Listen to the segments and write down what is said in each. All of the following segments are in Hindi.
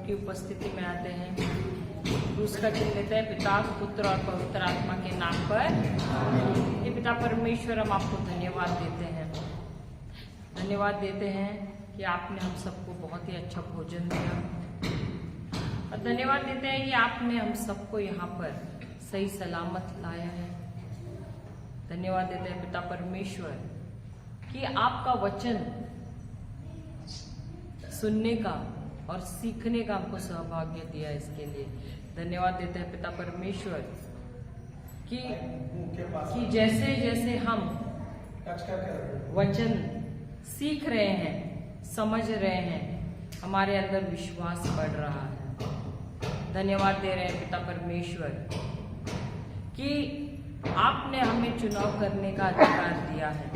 की उपस्थिति में आते हैं, क्रूस का चिन्ह लेते हैं, पिता, पुत्र और पवित्र आत्मा के नाम पर। ये पिता परमेश्वर, हम आपको धन्यवाद देते हैं, धन्यवाद देते हैं कि आपने हम सबको बहुत ही अच्छा भोजन दिया, और धन्यवाद देते हैं कि आपने हम सबको यहाँ पर सही सलामत लाया है। धन्यवाद देते हैं पिता परमेश्वर कि आपका वचन सुनने का और सीखने का हमको सौभाग्य दिया, इसके लिए धन्यवाद देते हैं पिता परमेश्वर कि जैसे जैसे हम वचन सीख रहे हैं, समझ रहे हैं, हमारे अंदर विश्वास बढ़ रहा है। धन्यवाद दे रहे हैं पिता परमेश्वर कि आपने हमें चुनाव करने का अधिकार दिया है,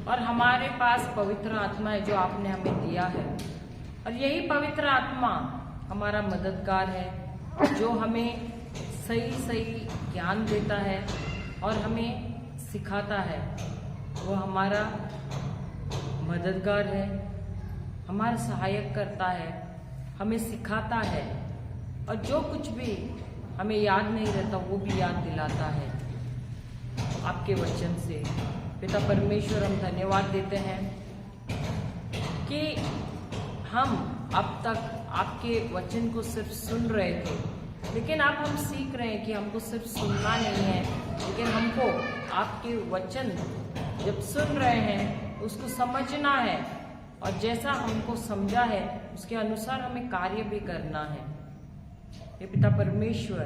और हमारे पास पवित्र आत्मा है जो आपने हमें दिया है, और यही पवित्र आत्मा हमारा मददगार है जो हमें सही सही ज्ञान देता है और हमें सिखाता है। वो हमारा मददगार है, हमारा सहायक करता है, हमें सिखाता है, और जो कुछ भी हमें याद नहीं रहता वो भी याद दिलाता है आपके वचन से। पिता परमेश्वर, हम धन्यवाद देते हैं कि हम अब तक आपके वचन को सिर्फ सुन रहे थे, लेकिन अब हम सीख रहे हैं कि हमको सिर्फ सुनना नहीं है, लेकिन हमको आपके वचन जब सुन रहे हैं उसको समझना है, और जैसा हमको समझा है उसके अनुसार हमें कार्य भी करना है। ये पिता परमेश्वर,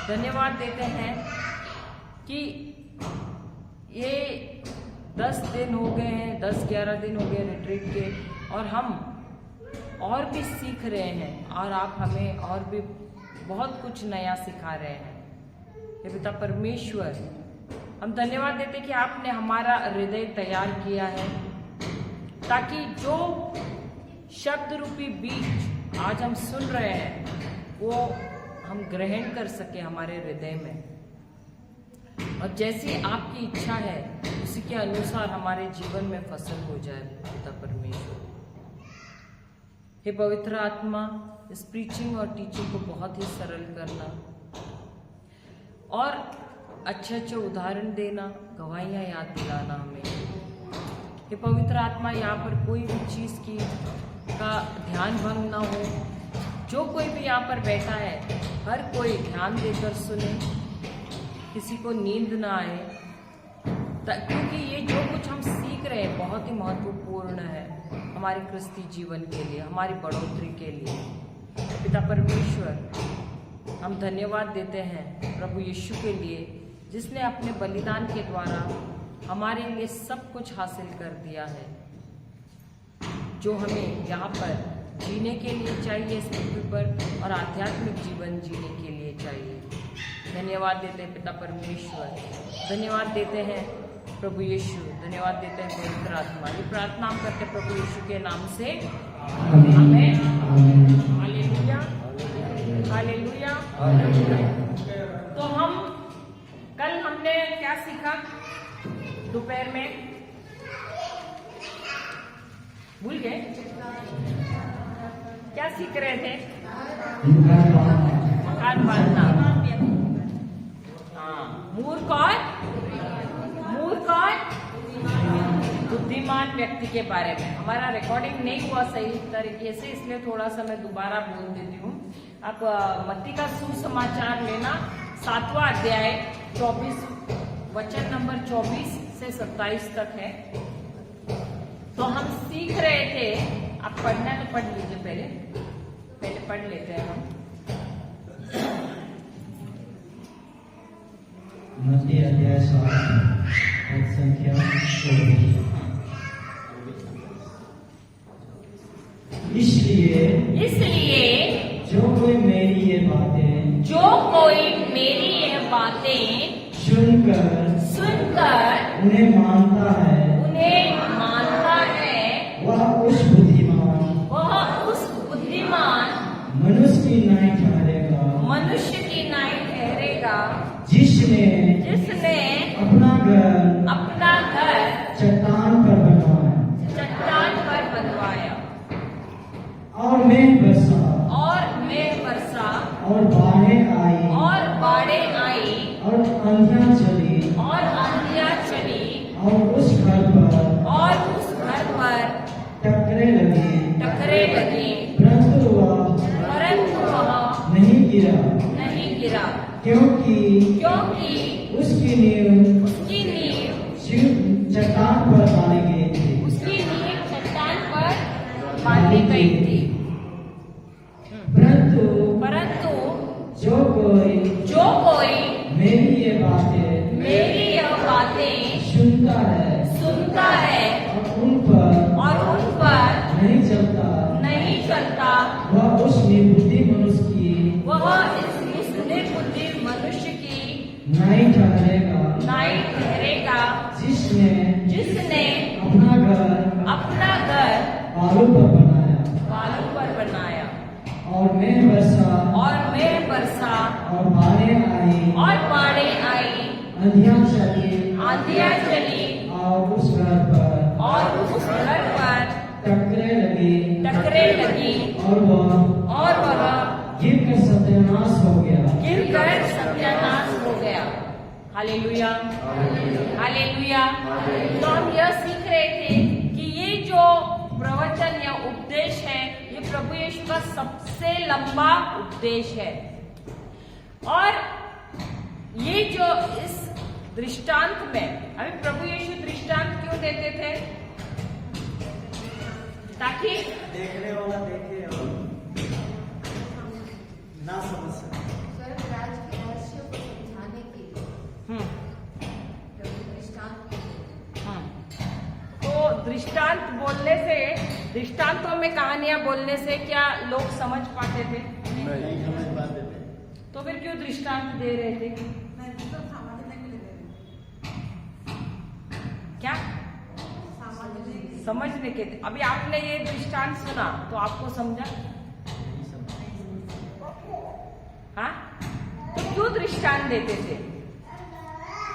धन्यवाद देते हैं कि ये 10 दिन हो गए हैं, 10-11 दिन हो गए रिट्रीट के, और हम और भी सीख रहे हैं, और आप हमें और भी बहुत कुछ नया सिखा रहे हैं। ये पिता परमेश्वर, हम धन्यवाद देते हैं कि आपने हमारा हृदय तैयार किया है, ताकि जो शब्द रूपी बीज आज हम सुन रहे हैं वो हम ग्रहण कर सके हमारे हृदय में, और जैसी आपकी इच्छा है उसी के अनुसार हमारे जीवन में फसल हो जाए। पिता परमेश्वर, हे पवित्र आत्मा, इस प्रीचिंग और टीचिंग को बहुत ही सरल करना, और अच्छे अच्छे उदाहरण देना, गवाहियाँ याद दिलाना हमें। हे पवित्र आत्मा, यहाँ पर कोई भी चीज़ की का ध्यान भंग ना हो, जो कोई भी यहाँ पर बैठा है हर कोई ध्यान देकर सुने, किसी को नींद ना आए, क्योंकि ये जो कुछ हम सीख रहे हैं बहुत ही महत्वपूर्ण है हमारे क्रिस्ती जीवन के लिए, हमारी बढ़ोतरी के लिए। पिता परमेश्वर, हम धन्यवाद देते हैं प्रभु यीशु के लिए, जिसने अपने बलिदान के द्वारा हमारे लिए सब कुछ हासिल कर दिया है, जो हमें यहाँ पर जीने के लिए चाहिए इस पृथ्वी पर, और आध्यात्मिक जीवन जीने के लिए चाहिए। धन्यवाद देते हैं पिता परमेश्वर, धन्यवाद देते हैं प्रभु यीशु, धन्यवाद देते हैं पवित्र आत्मा। ये प्रार्थना हम करते हैं प्रभु यीशु के नाम से, आमीन। Hallelujah, hallelujah. तो कल हमने क्या सीखा दोपहर में, भूल गए? क्या सीख रहे थे? मकान बांधना। मूर्ख और बुद्धिमान व्यक्ति के बारे में। हमारा रिकॉर्डिंग नहीं हुआ सही तरीके से, इसलिए थोड़ा सा मैं दोबारा बोल देती हूँ। आप मत्ती का सुसमाचार लेना, 7वां अध्याय 24 वचन नंबर 24 से 27 तक है। तो हम सीख रहे थे, आप पढ़ना तो पढ़ लीजिए, पहले पढ़ लेते हैं हम। मत्ती अध्याय 7 संख्या 24। इसलिए जो कोई मेरी ये बातें सुनकर उन्हें मानता है, वह उस बुद्धिमान मनुष्य की नाई ठहरेगा, जिसने अपना घर चट्टान पर बनवाया और मैं आंधियां चली और आंधियां चली और उस घर पर टकरे लगी, परंतु वह नहीं गिरा, क्योंकि उसकी नींव चट्टान पर डाली गई थी। बांधी गई थी। परंतु जो कोई मेरी ये बातें सुनता है और उन पर नहीं चलता, वह उस निर्बुद्धि मनुष्य की नहीं ठहरेगा, जिसने अपना घर बालू पर बनाया और मैं बरसा और बाढ़ें आई, आंधियां चली और उस घर पर टकरे लगी और वह गिरकर सत्यानाश हो गया। Hallelujah, hallelujah. तो हम यह सीख रहे थे कि ये जो प्रवचन या उपदेश है, ये प्रभु यीशु का सबसे लंबा उपदेश है। और ये जो इस दृष्टांत में, अभी प्रभु यीशु दृष्टांत क्यों देते थे? ताकि देखने वाला देखे और ना समझ सके। तो दृष्टांतों में कहानियां बोलने से क्या लोग समझ पाते थे? नहीं समझ पाते थे। तो फिर क्यों दृष्टांत दे रहे थे? क्या समझने के थे? अभी आपने ये दृष्टांत सुना तो आपको समझा? हाँ, तो क्यों दृष्टांत देते थे?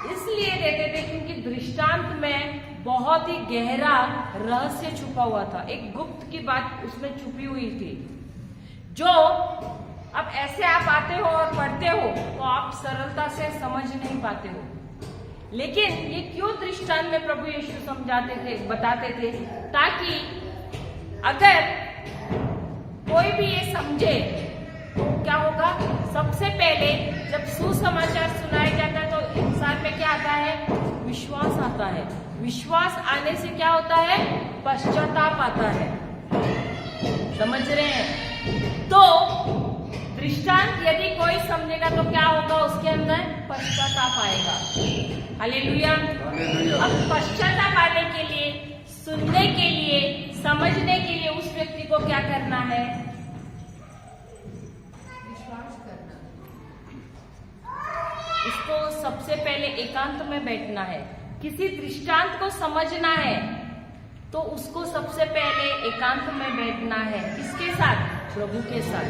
इसलिए देते थे क्योंकि दृष्टांत में बहुत ही गहरा रहस्य छुपा हुआ था, एक गुप्त की बात उसमें छुपी हुई थी, जो अब ऐसे आप आते हो और पढ़ते हो तो आप सरलता से समझ नहीं पाते हो। लेकिन ये क्यों दृष्टांत में प्रभु यीशु समझाते थे, बताते थे? ताकि अगर कोई भी ये समझे तो क्या होगा? सबसे पहले जब सुसमाचार सुनाया जाता है तो इंसान में क्या आता है? विश्वास आता है। विश्वास आने से क्या होता है? पश्चाताप आता है। समझ रहे हैं? तो दृष्टांत यदि कोई समझेगा तो क्या होगा? उसके अंदर पश्चाताप आएगा। हालेलुया। अब पश्चाताप आने के लिए, सुनने के लिए, समझने के लिए उस व्यक्ति को क्या करना है? इसको सबसे पहले एकांत में बैठना है। किसी दृष्टांत को समझना है तो उसको सबसे पहले एकांत में बैठना है। किसके साथ? प्रभु के साथ।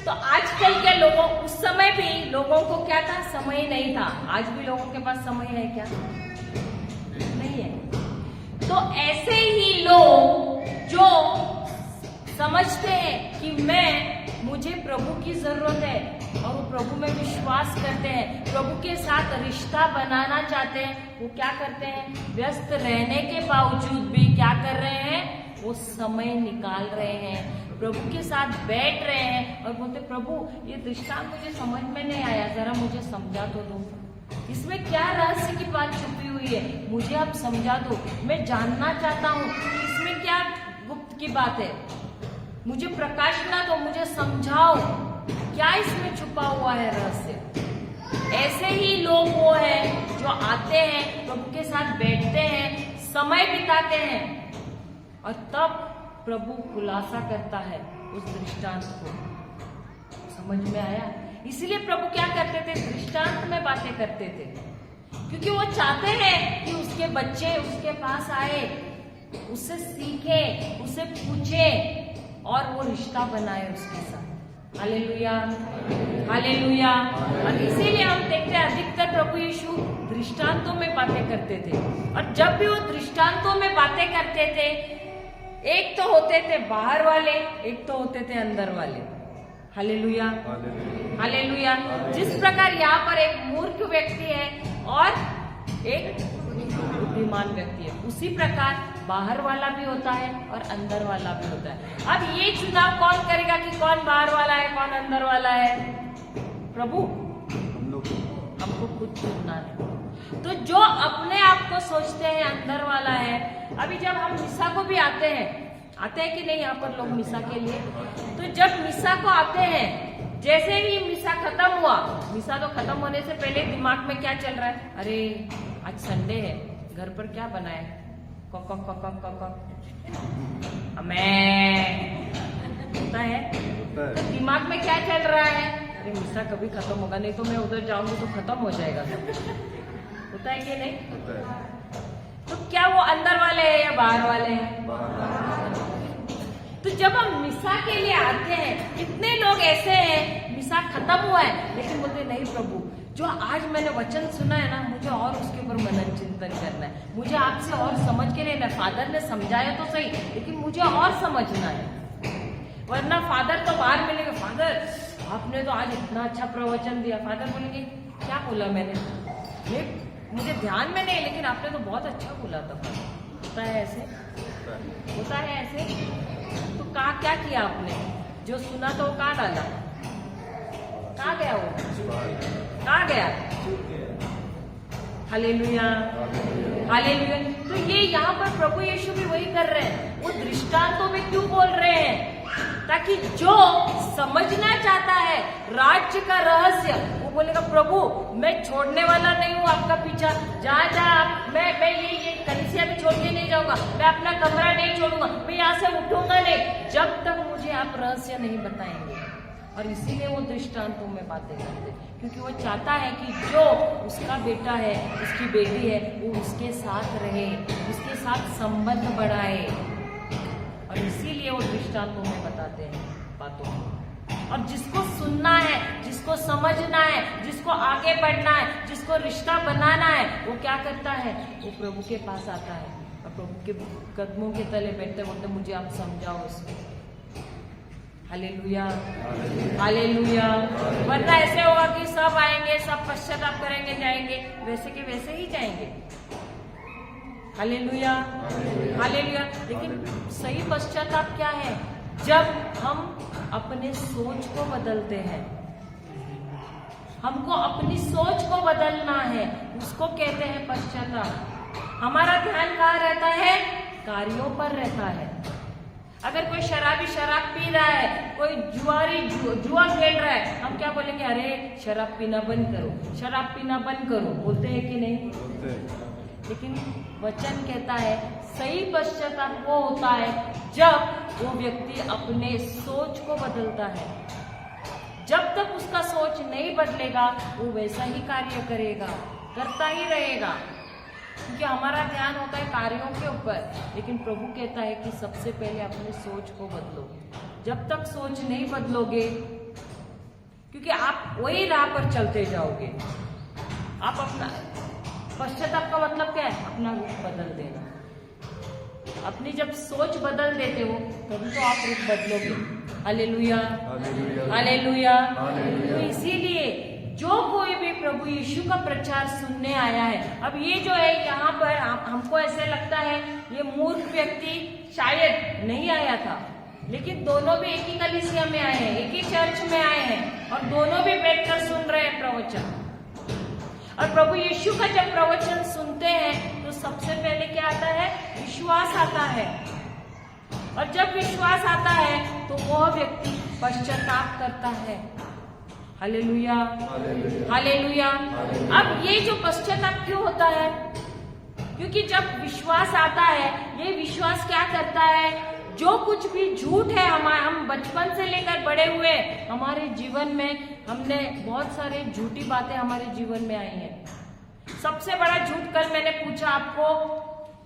तो आजकल के लोगों, उस समय भी लोगों को क्या था? समय नहीं था। आज भी लोगों के पास समय है क्या? नहीं है। तो ऐसे ही लोग जो समझते हैं कि मुझे प्रभु की जरूरत है और वो प्रभु में विश्वास करते हैं, प्रभु के साथ रिश्ता बनाना चाहते हैं, वो क्या करते हैं? व्यस्त रहने के बावजूद भी क्या कर रहे हैं? वो समय निकाल रहे हैं, प्रभु के साथ बैठ रहे हैं और बोलते, प्रभु ये दृष्टांत मुझे समझ में नहीं आया, जरा मुझे समझा तो दो। इसमें क्या रहस्य की बात छुपी हुई है? मुझे आप समझा दो। मैं जानना चाहता हूँ कि इसमें क्या गुप्त की बात है। मुझे प्रकाशना दो, मुझे समझाओ क्या इसमें छुपा हुआ है रहस्य। ऐसे ही लोग वो हैं जो आते हैं, प्रभु के साथ बैठते हैं, समय बिताते हैं और तब प्रभु खुलासा करता है उस दृष्टांत को। समझ में आया? इसलिए प्रभु क्या करते थे? दृष्टांत में बातें करते थे, क्योंकि वो चाहते हैं कि उसके बच्चे उसके पास आए, उससे सीखे, उससे पूछे और वो रिश्ता बनाए उसके साथ। Hallelujah, hallelujah. और इसीलिए हम देखते हैं अधिकतर प्रभु यीशु दृष्टांतों में बातें करते थे। और जब भी वो दृष्टांतों में बातें करते थे, एक तो होते थे बाहर वाले, एक तो होते थे अंदर वाले। Hallelujah, hallelujah. जिस प्रकार यहाँ पर एक मूर्ख व्यक्ति है और एक बुद्धिमान व्यक्ति है, उसी प्रकार बाहर वाला भी होता है और अंदर वाला भी होता है। अब ये चुनाव कौन करेगा कि कौन बाहर वाला है, कौन अंदर वाला है? प्रभु, हमको खुद चुनना है। तो जो अपने आप को सोचते हैं अंदर वाला है, अभी जब हम मिसा को भी आते हैं कि नहीं यहाँ पर लोग मिसा के लिए, तो जब मिसा को आते हैं, जैसे ही मिसा खत्म हुआ, मिसा तो खत्म होने से पहले दिमाग में क्या चल रहा है? अरे आज संडे है, घर पर क्या बना है? होता है। तो दिमाग में क्या चल रहा है? अरे मिसा कभी खत्म होगा नहीं, तो मैं उधर जाऊंगी तो खत्म हो जाएगा सब। होता है कि नहीं? तो क्या वो अंदर वाले हैं या बाहर वाले हैं? तो जब हम मिसा के लिए आते हैं, कितने लोग ऐसे हैं मिसा खत्म हुआ है लेकिन बोलते नहीं प्रभु, जो आज मैंने वचन सुना है ना, मुझे और उसके ऊपर मनन चिंतन करना है, मुझे आपसे और समझ के लेना है। फादर ने समझाया तो सही, लेकिन मुझे और समझना है, वरना फादर तो बाहर मिलेंगे, फादर आपने तो आज इतना अच्छा प्रवचन दिया। फादर बोलेंगे क्या बोला मैंने? मुझे ध्यान में नहीं, लेकिन आपने तो बहुत अच्छा बोला था। होता है ऐसे, होता है ऐसे। तो क्या किया आपने? जो सुना तो वो कहाँ डाला? कहाँ गया वो? कहाँ गया? Hallelujah, hallelujah. तो ये यहाँ पर प्रभु यीशु भी वही कर रहे हैं। वो दृष्टांतों में क्यों बोल रहे हैं? ताकि जो समझना चाहता है राज्य का रहस्य, वो बोलेगा प्रभु मैं छोड़ने वाला नहीं हूँ आपका पीछा, जहाँ मैं ये कलीसिया भी छोड़ के नहीं जाऊंगा, मैं अपना कमरा नहीं छोड़ूंगा, मैं यहाँ से उठूंगा नहीं जब तक मुझे आप रहस्य नहीं बताएंगे। और इसीलिए वो दृष्टांतों में बातें करते, क्योंकि वो चाहता है कि जो उसका बेटा है, उसकी बेटी है, वो उसके साथ रहे, उसके साथ संबंध बढ़ाए। और इसीलिए वो दृष्टांतों में बताते हैं बातों को। और जिसको सुनना है, जिसको समझना है, जिसको आगे बढ़ना है, जिसको रिश्ता बनाना है, वो क्या करता है? वो प्रभु के पास आता है और प्रभु के कदमों के तले बैठते बोलते मुझे आप समझाओ उसको। Hallelujah, hallelujah. वरना ऐसे होगा कि सब आएंगे, सब पश्चाताप करेंगे, जाएंगे, वैसे के वैसे ही जाएंगे। Hallelujah, hallelujah. लेकिन सही पश्चाताप क्या है? जब हम अपने सोच को बदलते हैं। हमको अपनी सोच को बदलना है, उसको कहते हैं पश्चाताप। हमारा ध्यान कहाँ रहता है? कार्यों पर रहता है। अगर कोई शराबी शराब पी रहा है, कोई जुआ खेल रहा है, हम क्या बोलेंगे? अरे शराब पीना बंद करो, शराब पीना बंद करो। बोलते हैं कि नहीं? लेकिन वचन कहता है सही पश्चाताप वो होता है जब वो व्यक्ति अपने सोच को बदलता है। जब तक उसका सोच नहीं बदलेगा वो वैसा ही कार्य करेगा, करता ही रहेगा, क्योंकि हमारा ध्यान होता है कार्यों के ऊपर। लेकिन प्रभु कहता है कि सबसे पहले अपने सोच को बदलो। जब तक सोच नहीं बदलोगे, क्योंकि आप वही राह पर चलते जाओगे। आप अपना पश्चाताप का मतलब क्या है? अपना रूप बदल देना। अपनी जब सोच बदल देते हो तभी तो आप रूप बदलोगे। Hallelujah, hallelujah. तो इसीलिए जो कोई भी प्रभु यीशु का प्रचार सुनने आया है, अब ये जो है यहाँ पर हमको ऐसे लगता है ये मूर्ख व्यक्ति शायद नहीं आया था, लेकिन दोनों भी एक ही कलीसिया में आए हैं, एक ही चर्च में आए हैं और दोनों भी बैठकर सुन रहे हैं प्रवचन। और प्रभु यीशु का जब प्रवचन सुनते हैं तो सबसे पहले क्या आता है? विश्वास आता है। और जब विश्वास आता है तो वह व्यक्ति पश्चाताप करता है। Hallelujah, hallelujah. अब ये जो पश्चाताप क्यों होता है? क्योंकि जब विश्वास आता है, ये विश्वास क्या करता है? जो कुछ भी झूठ है हम बचपन से लेकर बड़े हुए हमारे जीवन में, हमने बहुत सारे झूठी बातें हमारे जीवन में आई हैं। सबसे बड़ा झूठ कल मैंने पूछा आपको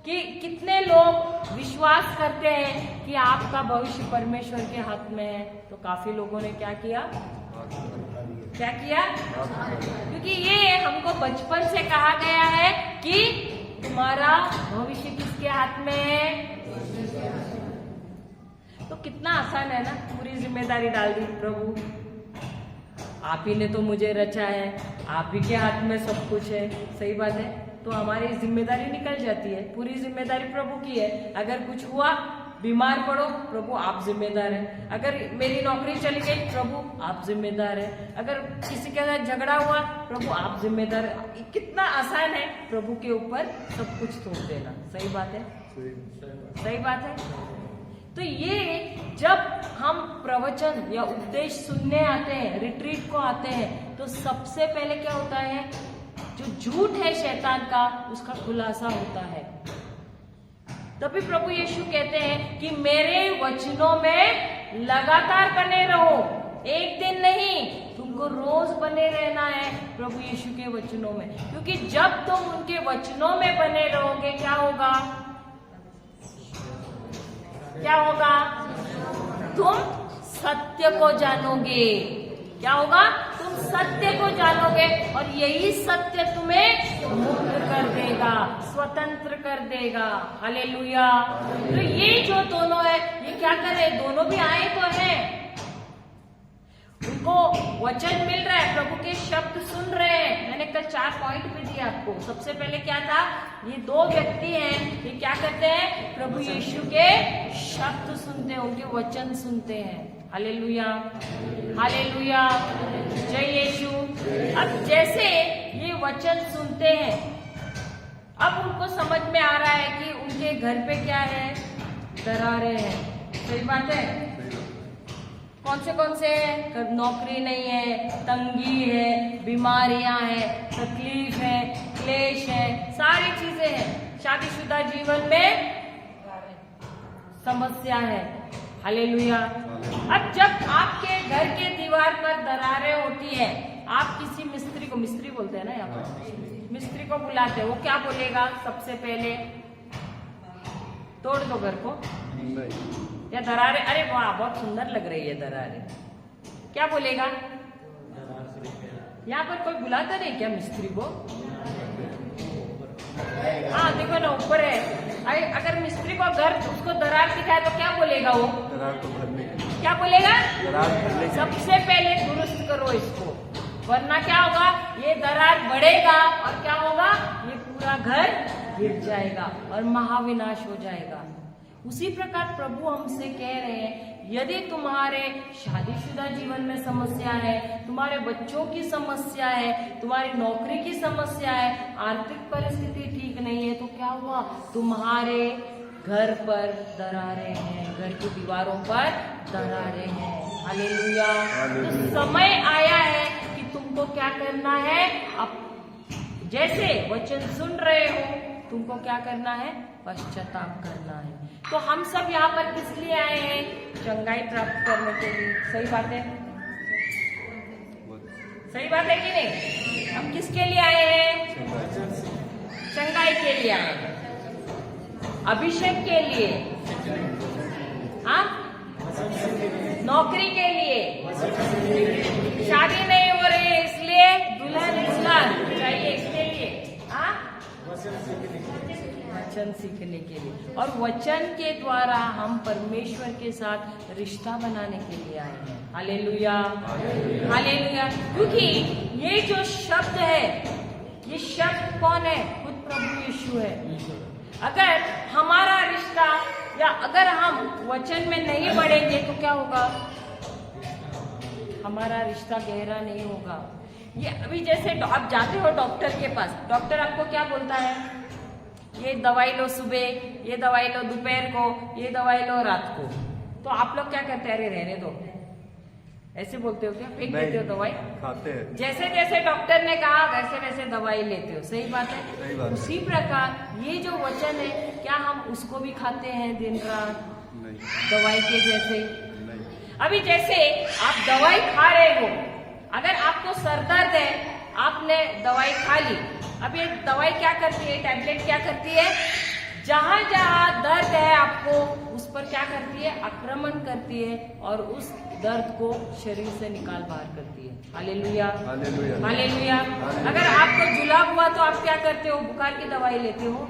कि कितने लोग विश्वास करते हैं कि आपका भविष्य परमेश्वर के हाथ में है। तो काफी लोगों ने क्या किया? क्या किया? क्योंकि ये हमको बचपन से कहा गया है कि तुम्हारा भविष्य किसके हाथ में है? तो कितना आसान है ना, पूरी जिम्मेदारी डाल दी प्रभु, आप ही ने तो मुझे रचा है, आप ही के हाथ में सब कुछ है। सही बात है, तो हमारी जिम्मेदारी निकल जाती है, पूरी जिम्मेदारी प्रभु की है। अगर कुछ हुआ, बीमार पड़ो, प्रभु आप जिम्मेदार हैं। अगर मेरी नौकरी चली गई, प्रभु आप जिम्मेदार हैं। अगर किसी के साथ झगड़ा हुआ, प्रभु आप जिम्मेदार हैं। कितना आसान है प्रभु के ऊपर सब कुछ थोप देना। सही बात है, सही बात है। तो ये जब हम प्रवचन या उपदेश सुनने आते हैं, रिट्रीट को आते हैं, तो सबसे पहले क्या होता है, जो झूठ है शैतान का, उसका खुलासा होता है। तभी प्रभु यीशु कहते हैं कि मेरे वचनों में लगातार बने रहो, एक दिन नहीं, तुमको रोज बने रहना है प्रभु यीशु के वचनों में। क्योंकि जब तुम उनके वचनों में बने रहोगे, क्या होगा, क्या होगा, तुम सत्य को जानोगे। क्या होगा, तुम सत्य को जानोगे, और यही सत्य तुम्हें मुक्त कर देगा, स्वतंत्र कर देगा। हालेलुया। तो ये जो दोनों है, ये क्या कर रहे हैं, दोनों भी आए तो हैं, उनको वचन मिल रहा है, प्रभु के शब्द सुन रहे हैं। मैंने कल 4 पॉइंट भी दिए आपको। सबसे पहले क्या था, ये 2 व्यक्ति हैं, ये क्या करते हैं, प्रभु यीशु के शब्द सुनते हैं, उनके वचन सुनते हैं। हालेलुया, हालेलुया, जय यीशु। अब जैसे ये वचन सुनते हैं, अब उनको समझ में आ रहा है कि उनके घर पे क्या है, दरारें हैं। सही बात है, कौन से हैं, नौकरी नहीं है, तंगी है, बीमारियां हैं, तकलीफ है, क्लेश है, सारी चीजें हैं। शादीशुदा जीवन में समस्या है। हालेलुया। अब जब आपके घर के दीवार पर दरारें होती है, आप किसी मिस्त्री को, मिस्त्री बोलते हैं ना यहाँ पर, मिस्त्री को बुलाते हैं, वो क्या बोलेगा, सबसे पहले तोड़ दो घर को, या दरारें, अरे वाह बहुत सुंदर लग रही है दरारें, क्या बोलेगा। यहाँ पर कोई बुलाता नहीं क्या मिस्त्री को, हाँ देखो ना ऊपर है। अगर मिस्त्री को घर उसको दरार दिखाए तो क्या बोलेगा वो, दरार को भरने, क्या बोलेगा, दरार भरने, सबसे पहले दुरुस्त करो इसको, वरना क्या होगा, ये दरार बढ़ेगा और क्या होगा, ये पूरा घर गिर जाएगा और महाविनाश हो जाएगा। उसी प्रकार प्रभु हमसे कह रहे हैं, यदि तुम्हारे शादीशुदा जीवन में समस्या है, तुम्हारे बच्चों की समस्या है, तुम्हारी नौकरी की समस्या है, आर्थिक परिस्थिति ठीक नहीं है, तो क्या हुआ, तुम्हारे घर पर दरारें हैं, घर की दीवारों पर दरारें हैं। हालेलुया। तो समय आया है कि तुमको क्या करना है, अब जैसे वचन सुन रहे हो, तुमको क्या करना है, पश्चाताप करना है। तो हम सब यहाँ पर किस लिए आए हैं, चंगाई प्राप्त करने के लिए। सही बात है, सही बात है कि नहीं। हम किसके लिए आए हैं, चंगाई के लिए आए हैं, अभिषेक के लिए, हाँ, नौकरी के लिए, शादी नहीं हो रही है इसलिए दुल्हन चाहिए, इसके लिए, हाँ, वचन सीखने के लिए। और वचन के द्वारा हम परमेश्वर के साथ रिश्ता बनाने के लिए आए हैं। Hallelujah, hallelujah. क्योंकि ये जो शब्द है, ये शब्द कौन है, खुद प्रभु यीशु है। अगर हमारा रिश्ता, या अगर हम वचन में नहीं बढ़ेंगे तो क्या होगा, हमारा रिश्ता गहरा नहीं होगा। ये अभी जैसे आप जाते हो डॉक्टर के पास, डॉक्टर आपको क्या बोलता है, ये दवाई लो सुबह, ये दवाई लो दोपहर को, ये दवाई लो रात को। तो आप लोग क्या करते हैं, अरे रहने दो, ऐसे बोलते हो क्या, फेंक देते हो दवाई, खाते हैं, जैसे जैसे डॉक्टर ने कहा वैसे वैसे दवाई लेते हो। सही बात है, सही बात। उसी प्रकार ये जो वचन है, क्या हम उसको भी खाते हैं दिन रात, नहीं, दवाई के जैसे। नहीं, अभी जैसे आप दवाई खा रहे हो, अगर आपको सर दर्द है, आपने दवाई खा ली, अब ये दवाई क्या करती है, टैबलेट क्या करती है, जहां जहां दर्द है आपको उस पर क्या करती है, आक्रमण करती है और उस दर्द को शरीर से निकाल बाहर करती है। Hallelujah, hallelujah, hallelujah. अगर आपको जुलाब हुआ तो आप क्या करते हो, बुखार की दवाई लेते हो,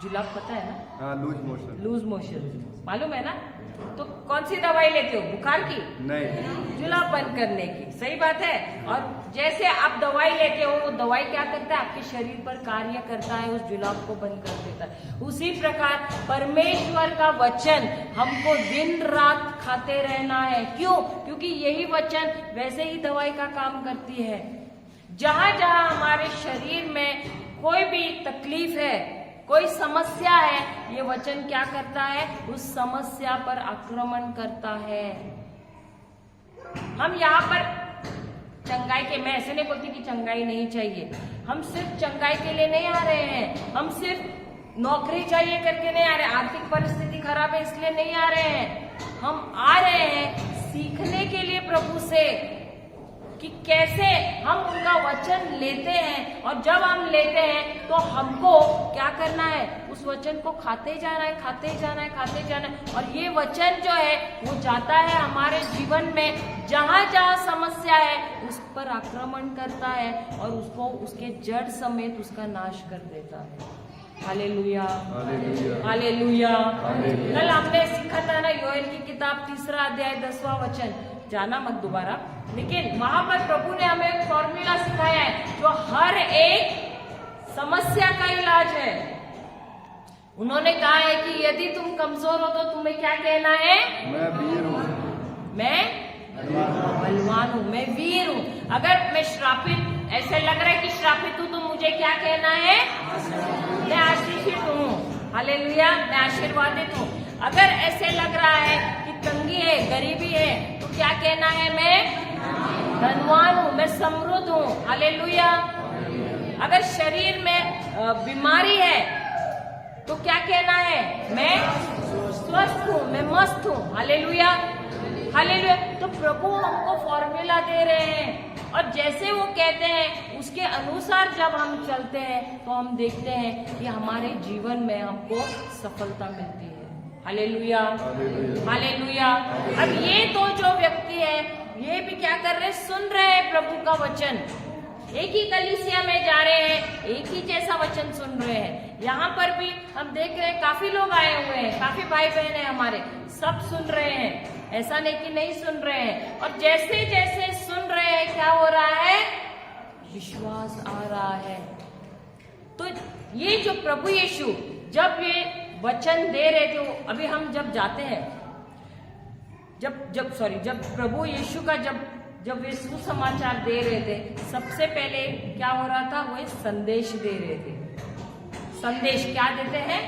जुलाब पता है ना, हाँ लूज मोशन। लूज मोशन, मालूम है ना? तो कौन सी दवाई लेते हो? बुखार की? नहीं। जुलाब बंद करने की, सही बात है। और जैसे आप दवाई लेते हो, वो दवाई क्या करता है? आपके शरीर पर कार्य करता है, उस जुलाब को बंद कर देता है। उसी प्रकार परमेश्वर का वचन हमको दिन रात खाते रहना है। क्यों? क्योंकि यही वचन वैसे ही दवाई का काम करती है। जहां जहां हमारे शरीर में कोई भी तकलीफ है, कोई समस्या है, ये वचन क्या करता है? उस समस्या पर आक्रमण करता है। हम यहाँ पर चंगाई के, मैं ऐसे नहीं बोलती कि चंगाई नहीं चाहिए, हम सिर्फ चंगाई के लिए नहीं आ रहे हैं, हम सिर्फ नौकरी चाहिए करके नहीं आ रहे, आर्थिक परिस्थिति खराब है इसलिए नहीं आ रहे हैं। हम आ रहे हैं सीखने के लिए प्रभु से कि कैसे हम उनका वचन लेते हैं, और जब हम लेते हैं तो हमको क्या करना है? उस वचन को खाते जाना है, खाते जाना है, खाते जाना है। और ये वचन जो है वो जाता है हमारे जीवन में, जहां जहां समस्या है उस पर आक्रमण करता है और उसको उसके जड़ समेत उसका नाश कर देता है। Hallelujah, hallelujah. कल हमने सीखा था ना, योएल की किताब 3 अध्याय 10वां वचन, जाना मत दोबारा, लेकिन वहां पर प्रभु ने हमें एक फॉर्मूला सिखाया है जो हर एक समस्या का इलाज है। उन्होंने कहा है कि यदि तुम कमजोर हो तो तुम्हें क्या कहना है? मैं वीर हूँ, मैं बलवान हूँ, मैं वीर हूँ। अगर मैं श्रापित, ऐसे लग रहा है कि श्रापित हूँ, तो मुझे क्या कहना है? मैं आशीषित हूँ। हालेलुया, मैं आशीर्वादित हूँ। अगर ऐसे लग रहा है कि तंगी है, गरीबी है, तो क्या कहना है? मैं धनवान हूँ, मैं समृद्ध हूँ। हालेलुया। अगर शरीर में बीमारी है तो क्या कहना है? मैं स्वस्थ हूँ, मैं मस्त हूँ। Hallelujah, hallelujah. तो प्रभु हमको फॉर्मूला दे रहे हैं, और जैसे वो कहते हैं उसके अनुसार जब हम चलते हैं तो हम देखते हैं कि हमारे जीवन में हमको सफलता मिलती है। Hallelujah, hallelujah. अब ये दो जो व्यक्ति है, ये भी क्या कर रहे हैं? सुन रहे हैं प्रभु का वचन, एक ही कलीसिया में जा रहे हैं, एक ही जैसा वचन सुन रहे हैं। यहाँ पर भी हम देख रहे हैं काफी लोग आए हुए हैं, काफी भाई बहन है हमारे, सब सुन रहे हैं, ऐसा नहीं कि नहीं सुन रहे हैं। और जैसे जैसे सुन रहे हैं, क्या हो रहा है? विश्वास आ रहा है। तो ये जो प्रभु यीशु जब ये वचन दे रहे थे, अभी हम जब जाते हैं, जब प्रभु यीशु का जब वे सुसमाचार दे रहे थे, सबसे पहले क्या हो रहा था? वो संदेश दे रहे थे। संदेश क्या देते हैं?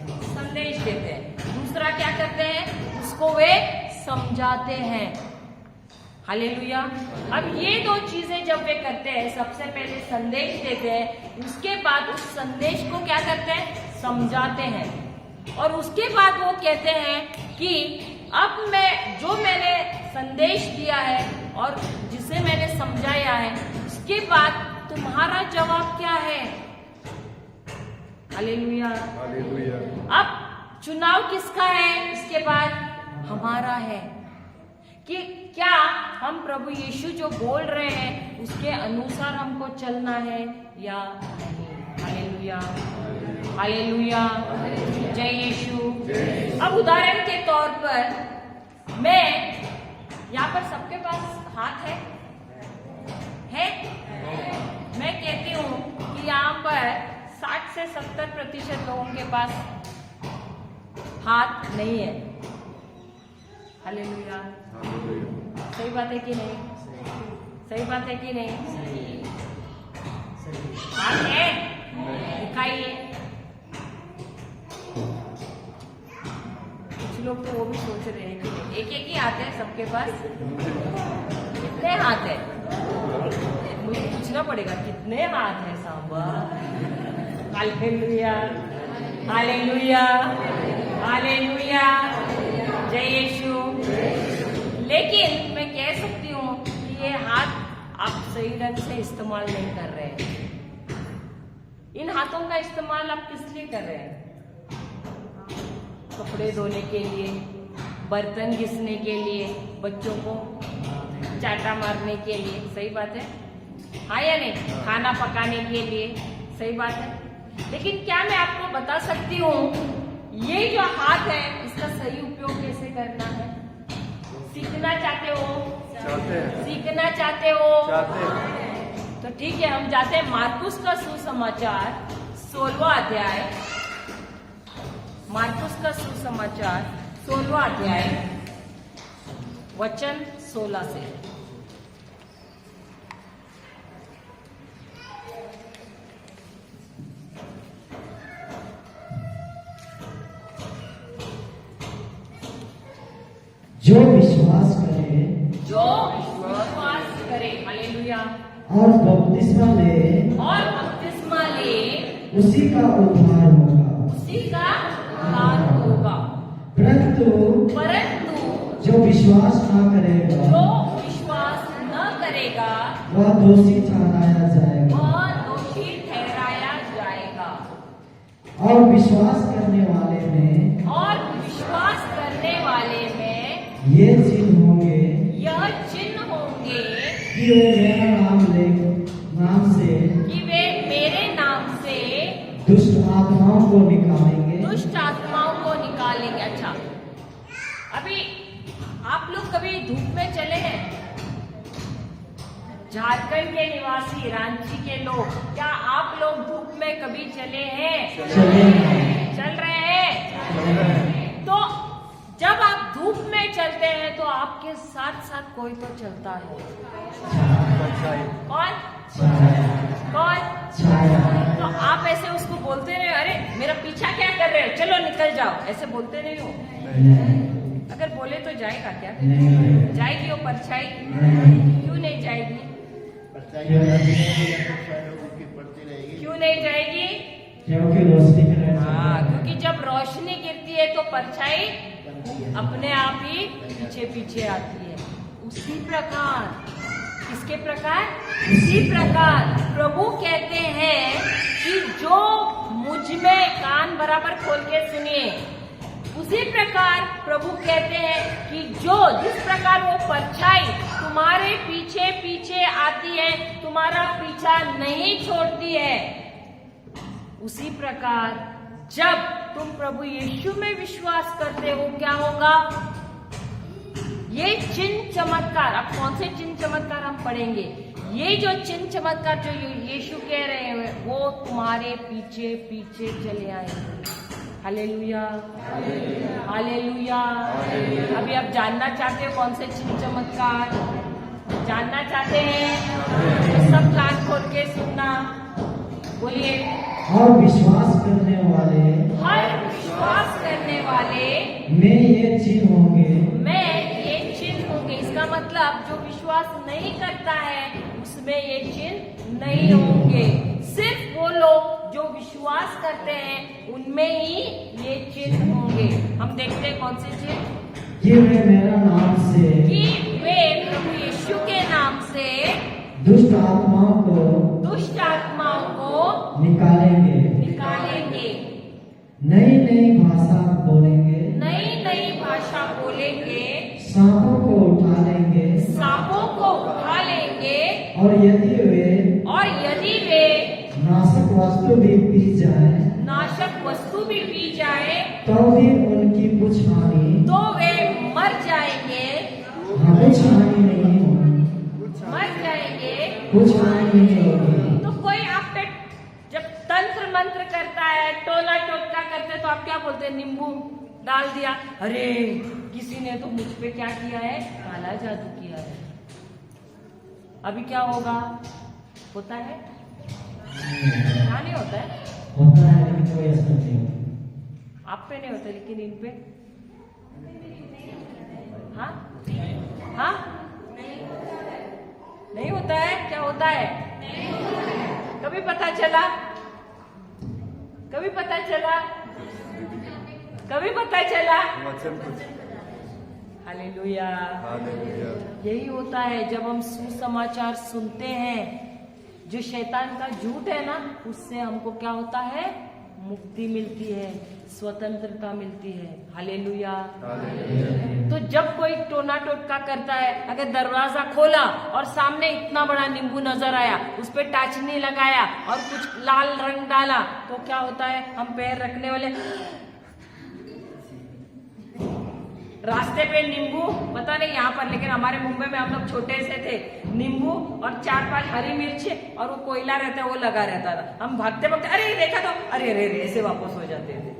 संदेश देते हैं। दूसरा क्या करते हैं? उसको वे समझाते हैं। हालेलुया। अब ये दो चीजें जब वे करते हैं, सबसे पहले संदेश देते हैं, उसके बाद उस संदेश को क्या करते हैं? समझाते हैं। और उसके बाद वो कहते हैं कि अब मैंने संदेश दिया है और जिसे मैंने समझाया है, उसके बाद तुम्हारा जवाब क्या है? Hallelujah, hallelujah. अब चुनाव किसका है? इसके बाद हमारा है कि क्या हम प्रभु यीशु जो बोल रहे हैं उसके अनुसार हमको चलना है या नहीं। हालेलुया, हालेलुया, जय यीशु। अब उदाहरण के तौर पर मैं यहाँ पर सबके पास हाथ है? मैं कहती हूँ कि यहाँ पर 60 से 70% लोगों के पास हाथ नहीं है। हालेलुया, सही बात है कि नहीं? सही बात है कि नहीं? हाथ है? दिखाइए। कुछ लोग तो वो भी सोच रहे हैं कि एक ही हाथ है सबके पास। कितने हाथ है? मुझे पूछना पड़ेगा कितने हाथ है सांबा। हालेलुया, हालेलुया, हालेलुया, जय यीशु। लेकिन मैं कह सकती हूँ कि ये हाथ आप सही ढंग से इस्तेमाल नहीं कर रहे हैं। इन हाथों का इस्तेमाल आप किस लिए कर रहे हैं? कपड़े धोने के लिए, बर्तन घिसने के लिए, बच्चों को चाटा मारने के लिए, सही बात है? हाँ या नहीं? खाना पकाने के लिए, सही बात है। लेकिन क्या मैं आपको बता सकती हूँ ये जो हाथ है इसका सही उपयोग कैसे करना है? सीखना चाहते हो? चाहते हैं, सीखना चाहते हो? चाहते हैं। तो ठीक है, हम जाते हैं मार्कुस का सुसमाचार 16वां अध्याय। मार्कुस का सुसमाचार 16वां अध्याय वचन 16 से। जो विश्वास करे जो विश्वास करे, हालेलुया, और बपतिस्मा ले और बपतिस्मा ले उसी का उद्धार होगा। उसी का उद्धार होगा। परंतु परंतु जो विश्वास न जो करेगा विश्वास न करेगा वह दोषी ठहराया जाएगा। वह दोषी ठहराया जाएगा। और विश्वास करने वाले में और विश्वास करने वाले में ये चिन्ह होंगे यह चिन्ह होंगे कि वे मेरा नाम से कि वे मेरे नाम से दुष्ट आत्माओं को निकालेंगे। दुष्ट आत्माओं को निकालेंगे। अच्छा, अभी आप लोग कभी धूप में चले हैं? झारखंड के निवासी, रांची के लोग, क्या आप लोग धूप में कभी चले हैं? चले हैं। चल रहे हैं? तो जब आप धूप में चलते हैं तो आपके साथ साथ कोई तो चलता है। परछाई, कौन? छाया, कौन? छाया। तो आप ऐसे उसको बोलते रहे, अरे मेरा पीछा क्या कर रहे हो, चलो निकल जाओ, ऐसे बोलते नहीं हो? नहीं, अगर बोले तो जाएगा क्या? नहीं, जाएगी वो परछाई? नहीं। क्यों नहीं जाएगी? की पड़ती रहेगी। क्यों नहीं जाएगी? क्योंकि रोशनी का रहना हाँ, चाहिए। क्योंकि जब रोशनी गिरती है तो परछाई अपने आप ही पीछे पीछे आती है। उसी प्रकार, किसके प्रकार? इसी प्रकार प्रभु कहते हैं कि जो मुझ में, कान बराबर खोल के सुनिए, उसी प्रकार प्रभु कहते हैं कि जिस प्रकार वो परछाई तुम्हारे पीछे पीछे आती है, तुम्हारा पीछा नहीं छोड़ती है, उसी प्रकार जब तुम प्रभु यीशु में विश्वास करते हो, क्या होगा? ये चिन्ह चमत्कार, अब कौन से चिन्ह चमत्कार हम पढ़ेंगे? ये जो चिन्ह चमत्कार जो यीशु कह रहे हैं वो तुम्हारे पीछे पीछे चले आएंगे। Hallelujah, hallelujah. अभी आप जानना चाहते हो कौन से चिन्ह चमत्कार? जानना चाहते हैं तो सब कान खोल के सुनना, बोलिए। और विश्वास करने वाले हर विश्वास करने वाले में ये चिन्ह होंगे। में ये चिन्ह होंगे। इसका मतलब जो विश्वास नहीं करता है उसमें ये चिन्ह नहीं होंगे। सिर्फ वो लोग जो विश्वास करते हैं उनमें ही ये चिन्ह होंगे। हम देखते हैं कौन से चिन्ह? कि वे मेरा नाम से कि वे प्रभु यीशु के नाम से दुष्ट आत्माओं को निकालेंगे, निकालेंगे, नई नई भाषा बोलेंगे, नई नई भाषा बोलेंगे, सांपों को उठा लेंगे, सांपों को उठा लेंगे, और यदि वे नाशक वस्तु भी पी जाए नाशक वस्तु भी पी जाए तो भी उनकी कुछ हानि, तो वे मर जाएंगे, कुछ हानि नहीं होगी, मर जाएंगे। कुछ हानि नहीं होगी। तो कोई आप पे जब तंत्र मंत्र करता है, टोना टोटका करते हैं, तो आप क्या बोलते हैं? नींबू डाल दिया, अरे किसी ने तो मुझ पे क्या किया है? काला जादू किया है। अभी क्या होगा? होता है? क्या नहीं होता है? होता है लेकिन कोई असर नहीं होता। आप पे नहीं होता लेकिन इन पे? हाँ हाँ, नहीं होता है। क्या होता है? कभी पता चला? कभी पता चला? कभी पता चला? वचन कुछ। हालेलुया। हालेलुया। यही होता है जब हम सुसमाचार सुनते हैं। जो शैतान का झूठ है ना, उससे हमको क्या होता है? मुक्ति मिलती है, स्वतंत्रता मिलती है। हालेलुया। तो जब कोई टोना टोटका करता है, अगर दरवाजा खोला और सामने इतना बड़ा नींबू नजर आया, उस पे टाचनी लगाया और कुछ लाल रंग डाला, तो क्या होता है? हम पैर रखने वाले रास्ते पे नींबू, पता नहीं यहाँ पर, लेकिन हमारे मुंबई में हम लोग छोटे से थे, नींबू और 4-5 हरी मिर्ची और वो कोयला रहता है वो लगा रहता था। हम भागते भागते अरे देखा तो अरे अरे अरे ऐसे वापस हो जाते थे,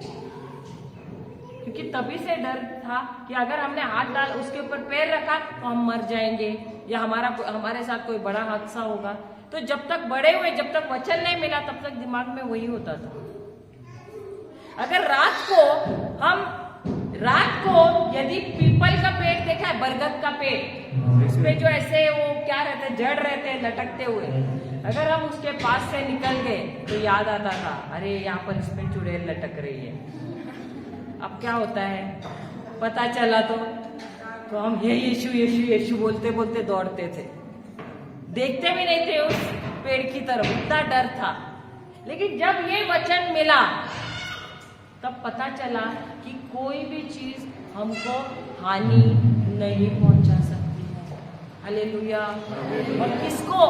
क्योंकि तभी से डर था कि अगर हमने हाथ डाल उसके ऊपर पैर रखा तो हम मर जाएंगे या हमारे साथ कोई बड़ा हादसा होगा। तो जब तक बड़े हुए, जब तक वचन नहीं मिला तब तक दिमाग में वही होता था। अगर रात को यदि पीपल का पेड़ देखा है, बरगद का पेड़, उस पे जो ऐसे वो क्या रहते, जड़ रहते हैं लटकते हुए, अगर हम उसके पास से निकल गए तो याद आता था अरे यहाँ पर इसमें चुड़ैल लटक रही है। अब क्या होता है, पता चला तो हम हे यीशु यीशु यीशु बोलते बोलते दौड़ते थे, देखते भी नहीं थे उस पेड़ की तरफ, इतना डर था। लेकिन जब ये वचन मिला तब पता चला कि कोई भी चीज हमको हानि नहीं पहुंचा सकती है। हालेलुया। और किसको?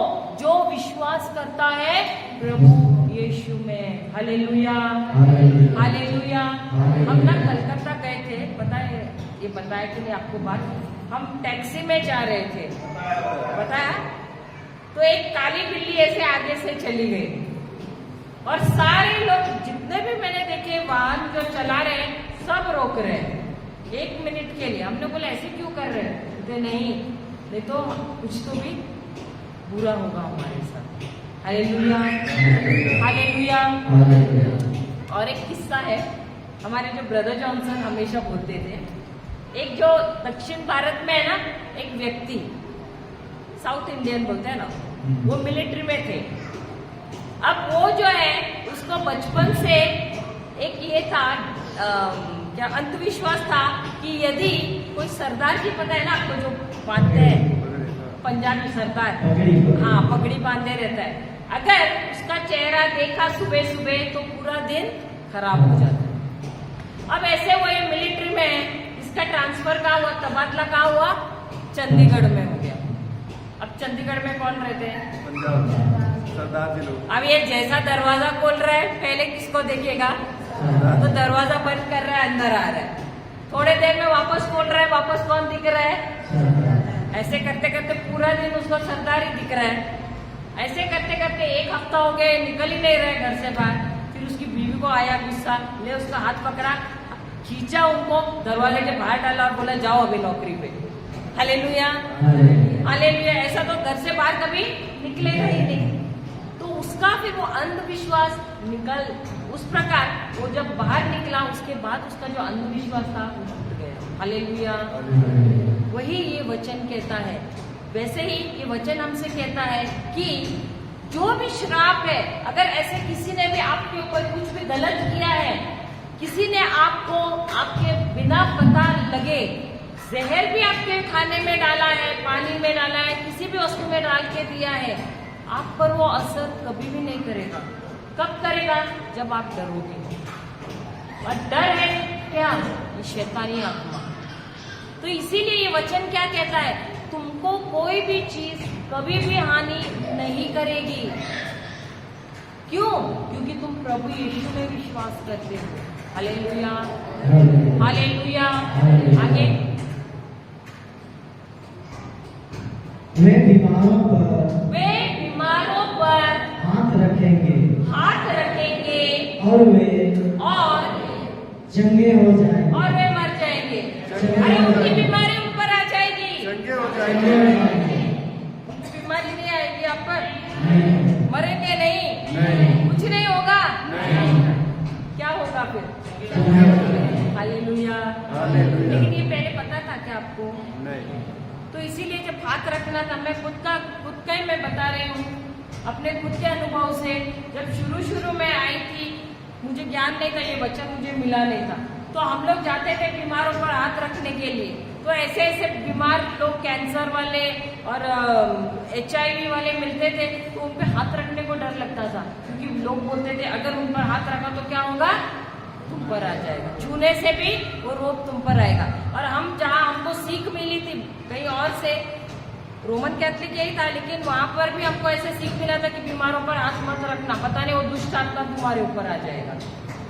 जो विश्वास करता है प्रभु यीशु में। Hallelujah, hallelujah. हम ना कलकत्ता गए थे, पता है, ये बताया कि नहीं आपको बात, हम टैक्सी में जा रहे थे, बताया, तो एक काली बिल्ली ऐसे आगे से चली गई और सारे लोग जितने भी मैंने देखे वाहन जो चला रहे हैं सब रोक रहे हैं 1 मिनट के लिए। हमने बोला ऐसे क्यों कर रहे हैं? तो नहीं तो कुछ तो भी बुरा होगा हमारे साथ। Hallelujah, hallelujah. और एक किस्सा है, हमारे जो ब्रदर जॉनसन हमेशा बोलते थे, एक जो दक्षिण भारत में है ना एक व्यक्ति, साउथ इंडियन बोलते हैं ना, वो मिलिट्री में थे। अब वो जो है उसको बचपन से एक ये था क्या अंधविश्वास था कि यदि कोई सरदार जी, पता है ना आपको, जो बांधते हैं पंजाबी सरदार, हाँ पगड़ी बांधे रहता है, अगर उसका चेहरा देखा सुबह सुबह तो पूरा दिन खराब हो जाता है। अब ऐसे वो ये मिलिट्री में है, इसका ट्रांसफर कहाँ हुआ, तबादला कहाँ हुआ, चंडीगढ़ में हो गया। अब चंडीगढ़ में कौन रहते हैं? सरदार जी लोग। अब ये जैसा दरवाजा खोल रहा है पहले किसको देखेगा, तो दरवाजा बंद कर रहा है, अंदर आ रहा है, थोड़े देर में वापस खोल रहा है, वापस कौन दिख रहा है? ऐसे करते करते पूरा दिन उसको सरदार ही दिख रहा है। ऐसे करते करते 1 हफ्ता हो गया, निकल ही नहीं रहे घर से बाहर। फिर उसकी बीवी को आया गुस्सा, ले उसका हाथ पकड़ा, खींचा उनको, दरवाजे के बाहर डाला और बोला जाओ अभी नौकरी पे। Hallelujah, hallelujah. ऐसा तो घर से बाहर कभी निकलेगा ही नहीं। तो उसका फिर वो अंधविश्वास निकल, उस प्रकार वो जब बाहर निकला उसके बाद उसका जो अंधविश्वास था वो टूट गया। हालेलुया। वही ये वचन कहता है। वैसे ही ये वचन हमसे कहता है कि जो भी श्राप है, अगर ऐसे किसी ने भी आपके ऊपर कुछ भी गलत किया है, किसी ने आपको आपके बिना पता लगे जहर भी आपके खाने में डाला है, पानी में डाला है, किसी भी वस्तु में डाल के दिया है, आप पर वो असर कभी भी नहीं करेगा। कब करेगा? जब आप डरोगे। और डर है क्या? ये शैतानी आत्मा। तो इसीलिए ये वचन क्या कहता है, तुमको कोई भी चीज कभी भी हानि नहीं करेगी। क्यों? क्योंकि तुम प्रभु यीशु में विश्वास करते हो। Hallelujah, hallelujah. आगे, वे बीमारों पर हाथ रखेंगे और वे चंगे हो जाएंगे और वे मर जाएंगे। अरे उनकी बीमारी ऊपर आ जाएगी, चंगे हो जाएंगे। बीमारी नहीं आएगी आप पर, नहीं। मरेंगे नहीं, कुछ नहीं होगा। क्या होगा फिर? हालेलुया। लेकिन ये पहले पता था क्या आपको? नहीं। तो इसीलिए जब हाथ रखना था, मैं खुद का ही मैं बता रही हूँ अपने खुद के अनुभव से। जब शुरू में आई थी, मुझे ज्ञान नहीं था, ये वचन मुझे मिला नहीं था, तो हम लोग जाते थे बीमारों पर हाथ रखने के लिए। तो ऐसे बीमार लोग, कैंसर वाले और HIV वाले मिलते थे, तो उन पे हाथ रखने को डर लगता था, क्योंकि लोग बोलते थे अगर उन पर हाथ रखा तो क्या होगा, तुम पर आ जाएगा, छूने से भी वो रोग तुम पर आएगा। और हम जहाँ हमको सीख मिली थी कहीं और से, रोमन कैथलिक यही था, लेकिन वहां पर भी हमको ऐसे सीख मिला था कि बीमारों पर हाथ मत रखना, पता नहीं वो दुष्ट आत्मा तुम्हारे ऊपर आ जाएगा।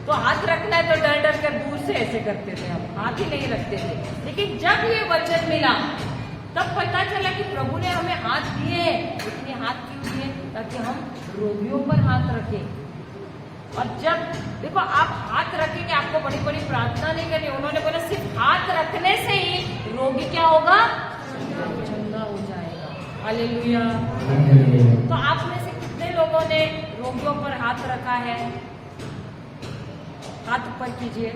तो हाथ रखना है तो डर डर कर दूर से ऐसे करते थे, हम हाथ ही नहीं रखते थे। लेकिन जब ये वचन मिला तब पता चला कि प्रभु ने हमें हाथ दिए। इतने हाथ क्यों दिए? ताकि हम रोगियों पर हाथ रखें। और जब देखो आप हाथ रखेंगे, आपको बड़ी बड़ी प्रार्थना नहीं करनी। उन्होंने बोला सिर्फ हाथ रखने से ही रोगी क्या होगा? चंगा हो जाएगा। हालेलुया। तो आप में से कितने लोगों ने रोगियों पर हाथ रखा है? हाथ ऊपर कीजिए।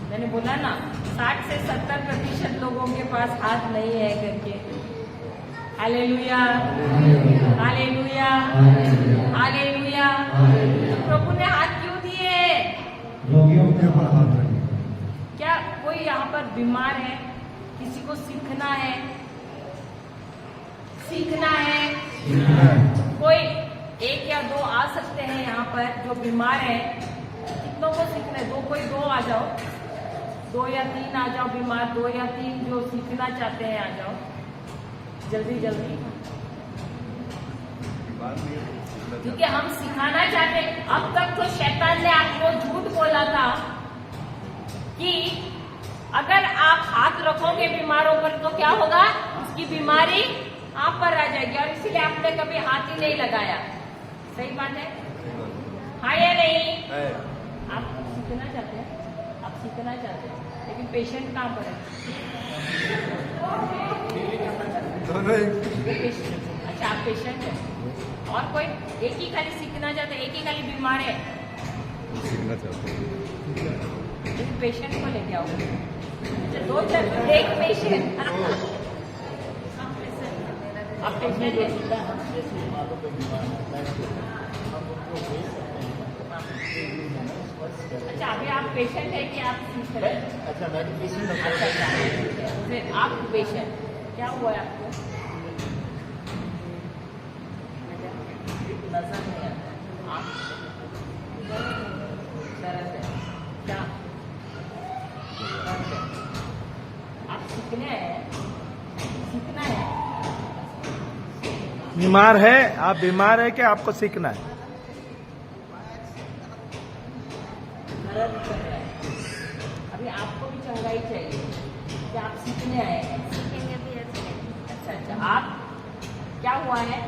मैंने बोला ना 60 से 70% लोगों के पास हाथ नहीं है करके। Hallelujah, hallelujah, hallelujah. प्रभु ने हाथ क्यों दिए? रोगियों के ऊपर हाथ रखें। क्या कोई यहाँ पर बीमार है? किसी को सीखना है? सीखना है? कोई एक या दो आ सकते हैं यहाँ पर जो बीमार है। कितनों को सीखना है? कोई दो आ जाओ, 2 या 3 आ जाओ बीमार, 2 या 3 जो सीखना चाहते हैं आ जाओ जल्दी जल्दी, क्योंकि हम सिखाना चाहते हैं। अब तक तो शैतान ने आपको झूठ बोला था कि अगर आप हाथ रखोगे बीमारों पर तो क्या होगा? उसकी बीमारी आप पर आ जाएगी, और इसीलिए आपने कभी हाथ ही नहीं लगाया। सही बात है? हाँ या नहीं? आप सीखना चाहते हैं, आप सीखना चाहते हैं, लेकिन पेशेंट कहाँ पर है? अच्छा आप पेशेंट है, और कोई एक ही खाली सीखना चाहते हैं, एक ही खाली बीमार है, सीखना चाहते हैं। एक पेशेंट को लेके आओ। अच्छा 2 एक पेशेंट। आप पेशेंट है? अच्छा अभी आप पेशेंट है कि आप सीख रहे हैं? अच्छा मैं तो पेशेंट हूँ। अच्छा फिर आप पेशेंट, क्या हुआ है आपको? नजर नहीं आता, आप दर्द है क्या? दर्द है। आप सीखने आए हैं? सीखना है? बीमार है? आप बीमार है कि आपको सीखना है? दर्द कर रहा है, अभी आपको भी चंगाई चाहिए कि आप सीखने आए हैं? सीखेंगे भी ऐसे। अच्छा अच्छा आप क्या हुआ है?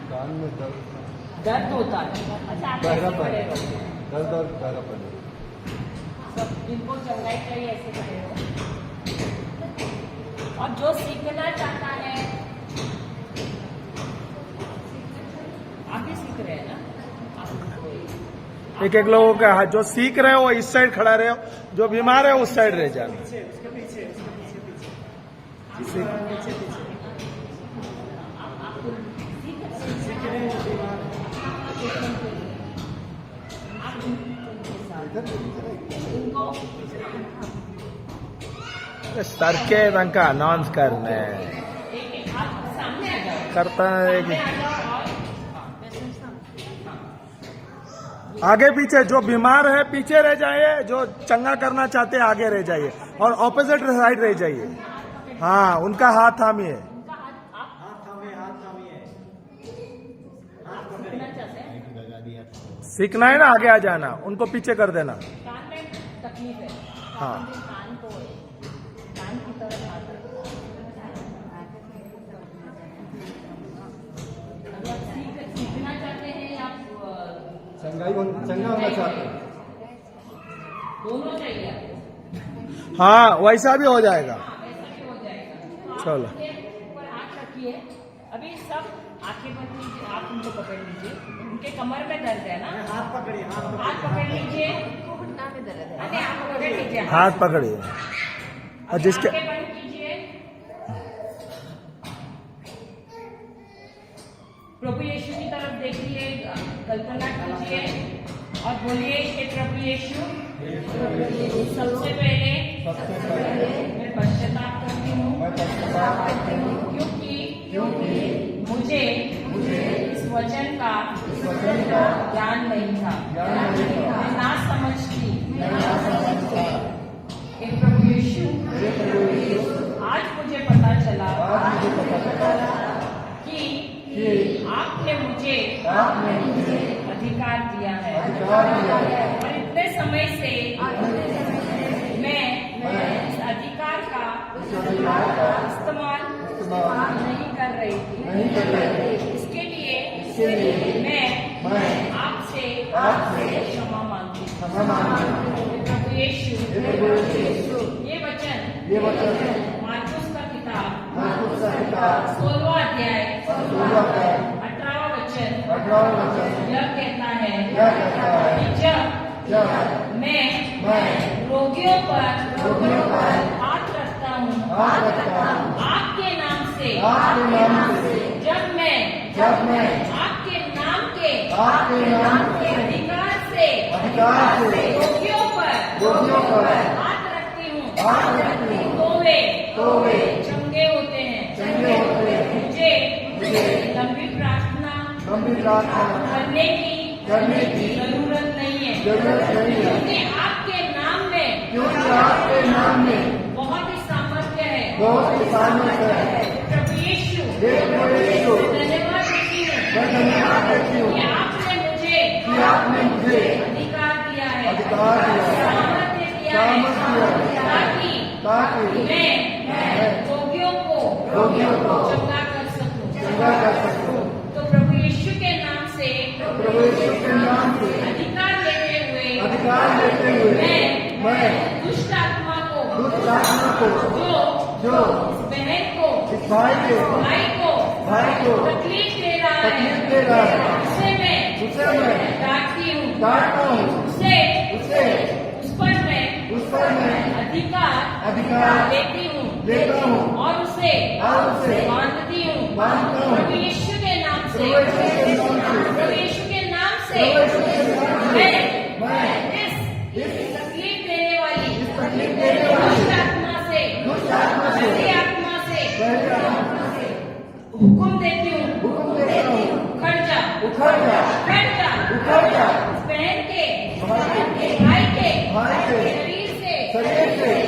कान में दर्द दर्द होता है। अच्छा आप ऐसे खड़े रहो, दर्द और पैरा पड़े। सब जिनको चंगाई चाहिए ऐसे खड़े रहो। और जो सीखना चाहता है, आप ही सीख रहे हैं ना? आप एक एक लोगों का हाथ, जो सीख रहे हो वो इस साइड खड़ा रहे हो, जो बीमार है उस साइड रह जाना। इनको सर के रंग का अनाउंस करने एक हाथ सामने आ जाओ, करता है सामने कि आ जाओ। और आगे पीछे जो बीमार है पीछे रह जाइए, जो चंगा करना चाहते हैं आगे रह जाइए, और ऑपोजिट साइड रह जाइए। हाँ उनका हाथ थामिए। सीखना चाहते हैं? सीखना है ना, आगे आ जाना, उनको पीछे कर देना। कान में तकलीफ है, हाँ। कान को कान की तरफ हाथ रखो। अगर आप सीखना चाहते हैं, आप चंगा होना चाहते हैं। दोनों चाहिए आपको। हाँ वैसा भी हो जाएगा। ऐसा भी हो जाएगा। चलो। ऊपर हाथ रखिए। अभी सब आंखें बंद कीजिए, आप उनको पकड़ लीजिए। उनके कमर में दर्द है ना? हाथ पकड़िए, हाथ पकड़ लीजिए। घुटना में दर्द है, अरे आप पकड़ लीजिए, हाथ पकड़िए। और जिसके आंखें बंद कीजिए। प्रभु यीशु की तरफ देखिए, कल्पना कीजिए और बोलिए कि प्रभु यीशु, सबसे पहले मैं पश्चाताप करती हूँ, क्योंकि मुझे इस वचन का ज्ञान नहीं था, मैं ना समझती। हे प्रभु यीशु, आज मुझे पता चला मुझे अधिकार दिया है अधिकार दिया है। और इतने समय से मैं इस अधिकार का इस्तेमाल नहीं कर रही थी। नहीं कर रहे थे। इसके लिए मैं मैं आपसे क्षमा मांगती हूँ। क्षमा मांगती हूँ। प्रभु यीशु ये वचन मार्कुस का किताब 16वां अध्याय 18वां वचन यह कहता है कि जब मैं रोगियों पर हाथ रखता हूँ आपके नाम से जब मैं आपके नाम के अधिकार से रोगियों पर हाथ रखती हूँ तो वे चंगे होते हैं। मुझे लंबी प्रार्थना करने की जरूरत नहीं है क्योंकि आपके नाम में बहुत ही सामर्थ्य है। प्रभु यीशु धन्यवाद देती हूँ कि आपने मुझे अधिकार दिया है, सामर्थ्य दिया है ताकि मैं रोगियों को चंगा कर सकूं। तो प्रभु यीशु के नाम से अधिकार लेते हुए मैं दुष्ट आत्मा को जो इस बहन को भाई को तकलीफ दे रहा है उसे मैं डांटती हूँ। उस पर मैं अधिकार लेता हूँ और उसे बांधती हूँ। प्रभु यीशु के नाम से मैं इस तकलीफ देने वाली दुष्ट आत्मा से हुक्म देती हूँ उखड़ जा इस बहन के भाई के शरीर से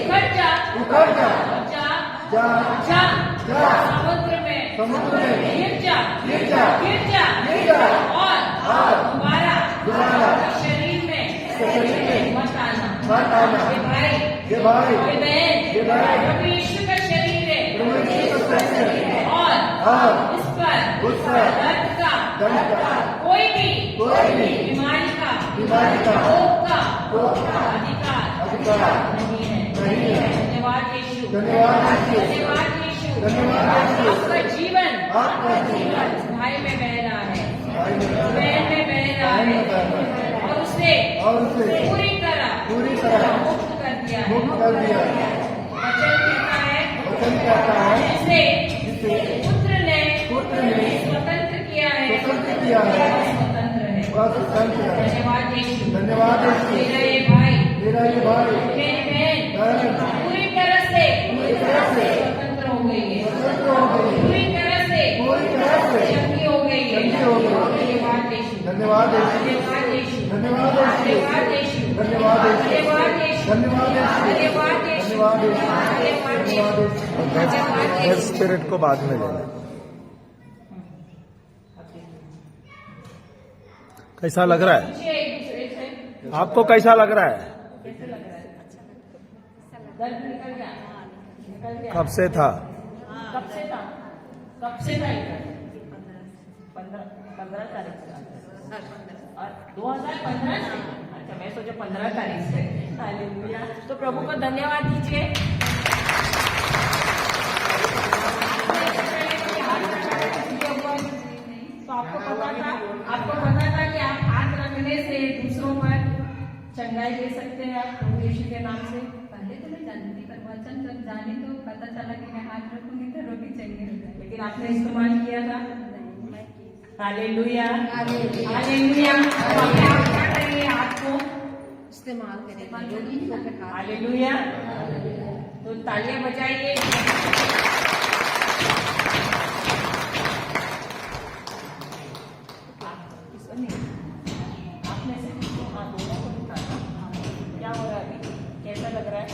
उखड़ जा समुद्र में गिर जा और दोबारा शरीर में मत आना। ये भाई ये बहन प्रभु यीशु का शरीर है और इस पर दर्द का कोई भी बीमारी का रोग का अधिकार नहीं है। धन्यवाद यीशु। आपका जीवन भाई में बह रहा है, बहन में बह रहा है और उसे पूरी तरह मुक्त कर दिया है। वचन कहता है जिसे पुत्र ने स्वतंत्र किया है स्वतंत्र है। धन्यवाद यीशु। मेरा ये भाई मेरी बहन पूरी तरह से स्वतंत्र हो गई है, पूरी तरह से शक्ति हो गई है। धन्यवाद स्पिरिट को बाद में लेना। कैसा लग रहा है आपको? कैसा लग रहा है? दर्द निकल गया। कब से था? कब से था 15 तारीख से और 2015 से। अच्छा, मैं सोचा 15 तारीख से। हालेलुया। तो प्रभु को धन्यवाद दीजिए। तो आपको पता था कि आप हाथ रखने से दूसरों पर चंगाई दे सकते हैं आप प्रभु यीशु के नाम से। पहले तो मैं जानती थी, पर वचन जब जानी तो पता चला कि मैं हाथ रखूंगी तो रोटी चंगी हो जाएगी। लेकिन आपने इस्तेमाल किया था। मैं की। हालेलुया। हालेलुया। क्या करिए हाथ को इस्तेमाल करें। हालेलुया। तो तालियां बजाइए। आपने से दोनों को दिखाना क्या हो रहा है अभी, कैसा लग रहा है?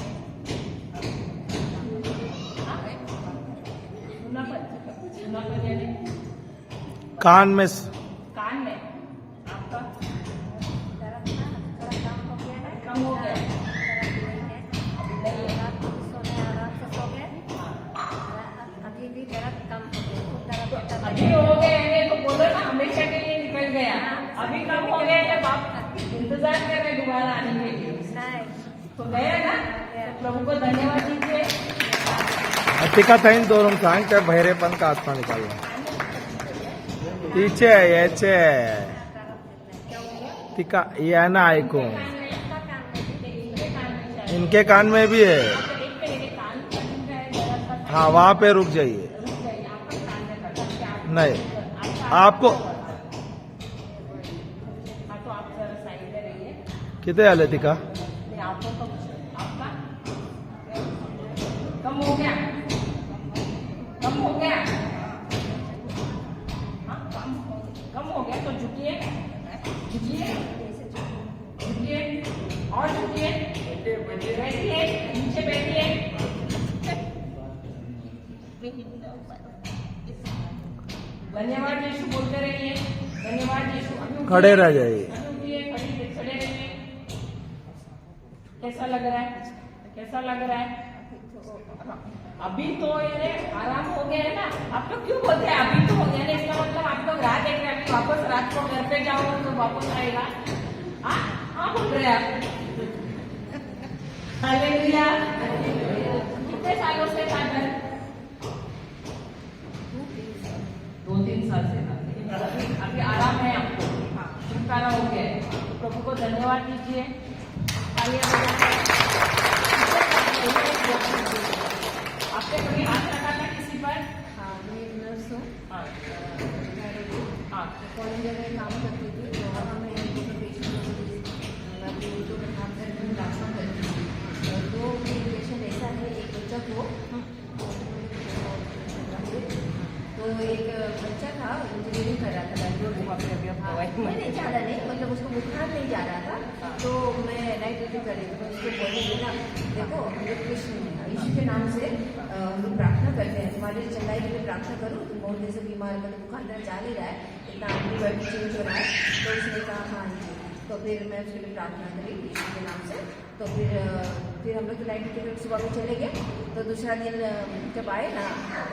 सुना पर यानी कान में कम हो गया? अभी नहीं है। रात को सोने आराम से सो गए। अभी भी दर्द कम हो गया, खूब दर्द होता था। अभी हो गए हैं तो बोलो ना, हमेशा के लिए निकल गया। अभी कम हो गए हैं, आप इंतजार कर रहे हैं दोबारा आने के लिए। नहीं, तो गया ना, तो प्रभु को धन्यवाद दीजिए। टीका ताईन दोनों सांगते बहिरेपन का आत्मा निकालना पीछे याचे टीका ये ना ऐकू इनके कान में भी है। हाँ वहाँ पे रुक जाइए। नहीं आपको हाँ तो आप जरा साइड में रहिए। कितने आले टीका नहीं, आपको आपका कम हो गया, कम हो गया। हाँ कम हो गया तो झुकिए, झुकिए, झुकिए और झुकिए, बैठिए, नीचे बैठिए। धन्यवाद यीशु बोलते रहिए, धन्यवाद यीशु। अभी उठिए, खड़े रह जाइए। अभी उठिए, खड़े रहिए। कैसा लग रहा है? कैसा लग रहा है? अभी तो ये आराम हो गया है ना। आप लोग क्यों बोलते हैं अभी तो हो गया ना? इसका मतलब आप लोग रात देख रहे हैं, अभी वापस रात को घर पे जाओ तो वापस आएगा। हाँ बोल रहे हैं आप। हालेलुया। कितने सालों से था घर? 2-3 साल से था, लेकिन अभी आराम है आपको, छुटकारा हो गया है। तो प्रभु को धन्यवाद दीजिए। आपने कभी हाथ रखा था किसी पर? हाँ, मैं एक नर्स हूँ। हाँ हाँ, कॉलेज में काम करती थी, तो वहाँ मैं पेशेंट को काम करके ट्रांसफर करती थी। तो एक पेशेंट ऐसा है, एक बच्चा को तो एक बच्चा था, इंजीनियरिंग कर रहा था बैंगलोर में। नहीं ज़्यादा नहीं, मतलब उसको बुखार नहीं जा रहा था। तो मैं नाइट ड्यूटी कर रही थी, तो उसको बोली ना, देखो हम लोग कृष्ण यीशु के नाम से हम लोग प्रार्थना करते हैं, तुम्हारी चंगाई के लिए प्रार्थना करो। तुम बहुत देर से बीमार, मतलब बुखार जा नहीं रहा है, इतना एंटीबायोटिक चेंज हो रहा है। तो उसने कहा हाँ जी। तो फिर मैं उसके लिए प्रार्थना करी यीशु के नाम से। तो फिर हम लोग तो नाइट ड्यूटी सुबह में चले गए। तो दूसरा दिन जब आए ना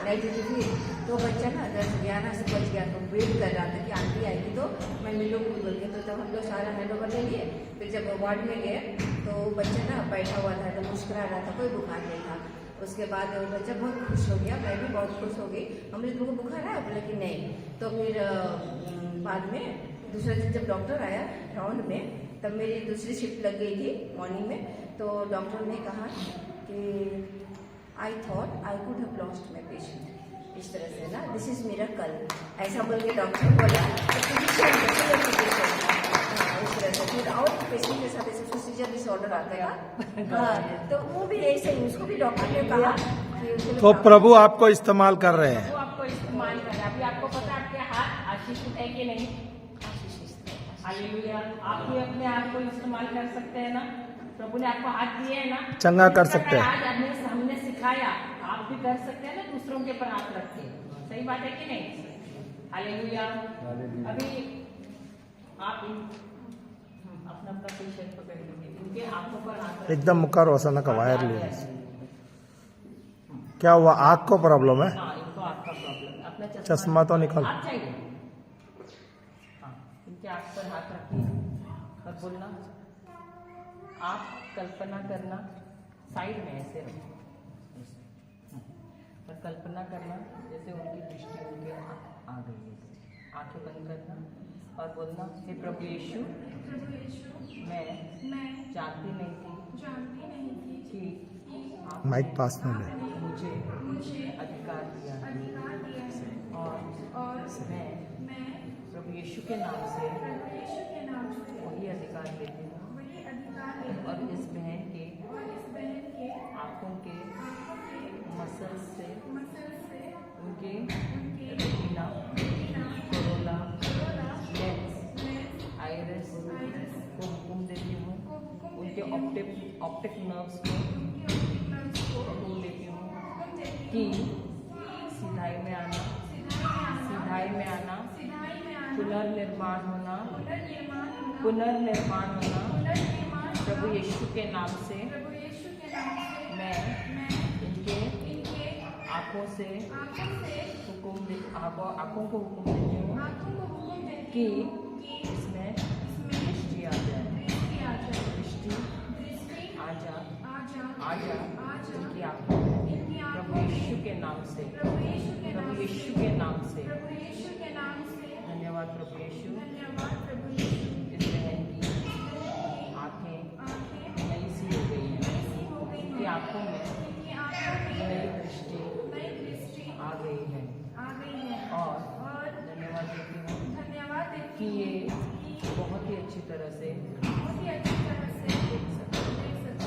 नाइट ड्यूटी फिर, तो बच्चा ना 10-11 से बच गया। तो वेट कर रहा था कि आंटी आएगी तो मैं मिलूंगी बोल के। तो तब हम लोग सारा हैंड ओवर ले लिए। फिर जब वार्ड में गए तो बच्चा ना बैठा हुआ था, तो मुस्कुरा रहा था, कोई बुखार नहीं था। उसके बाद बच्चा बहुत खुश हो गया, मैं भी बहुत खुश हो गई। हमने तुमको बुखार आया? बोले कि नहीं। तो फिर बाद में दूसरा दिन जब डॉक्टर आया राउंड में, तब मेरी दूसरी शिफ्ट लग गई थी मॉर्निंग में। तो डॉक्टर ने कहा कि I thought I could have lost my patient, इस तरह से ना, दिस इज मिरेकल, ऐसा बोल के डॉक्टर बोला। इस तरह से फिर और पेशेंट के साथ ऐसे प्रोसीजर डिसऑर्डर आता है। हाँ, तो वो भी ऐसे ही, उसको भी डॉक्टर ने कहा कि तो प्रभु आपको इस्तेमाल कर रहे हैं। वो आपको इस्तेमाल कर रहा है। अभी आपको पता है आपके हाथ आशीषित है कि नहीं? हालेलुया। आप भी अपने आप को इस्तेमाल कर सकते हैं ना। प्रभु ने आपको हाथ दिए है ना, चंगा कर सकते हैं। आज हमने सिखाया, आप भी कर सकते हैं ना, दूसरों के ऊपर हाथ रख के। सही बात है कि नहीं? हालेलुया। अभी आप अपना अपना पेशेंट पकड़ लीजिए, उनके हाथों पर हाथ रखिए। एकदम मुखार वसना का वायर लिए क्या हुआ? आँख को प्रॉब्लम है? हाँ, इनको आपका प्रॉब्लम है। अपना चश्मा तो निकाल। आप चाहिए? हाँ, इनके आँख पर हाथ रखिए और बोलना, आप कल्पना करना, साइड में ऐसे रखो और कल्पना करना जैसे उनकी दृष्टि उनके आ गई है। आंखें बंद करना और बोलना, हे प्रभु यीशु, मैं जानती नहीं थी कि आपने माइक पास में ले। मुझे अधिकार दिया और मैं प्रभु यीशु के नाम से वही अधिकार लेती हूँ और इस बहन के आँखों के मसल्स से उनके रेटिना, कोरोला, लेंस, आइरिस को हुक्म देती हूँ। उनके ऑप्टिक नर्व्स को हुक्म देती हूँ कि सीधाई में आना, पुनर्निर्माण होना, प्रभु यीशु के नाम से प्रभु यीशु के नाम से मैं मैं इनके इनके आंखों से आंखों से आंखों को हुक्म देती हूँ आंखों को हुक्म देती कि हूँ कि इसमें इसमें दृष्टि आ जाए, दृष्टि आ जाए, दृष्टि दृष्टि आ जा आ जा आ जा आ जा इनकी आंखों में इनकी प्रभु आंखों में यीशु के नाम से प्रभु यीशु के प्रभु नाम यीशु से के नाम से प्रभु यीशु के नाम से धन्यवाद प्रभु यीशु। धन्यवाद प्रभु यीशु। इस बहन की आंखें आंखें नई सी हो गई हैं, ऐसी हो गई इनकी हैं, आंखों में इनकी आंखों में नई दृष्टि नई दृष्टि आ गई है आ गई है और और धन्यवाद देती हूँ धन्यवाद कि देती ये हूँ कि बहुत ही अच्छी तरह से बहुत ही अच्छी तरह से देख सकते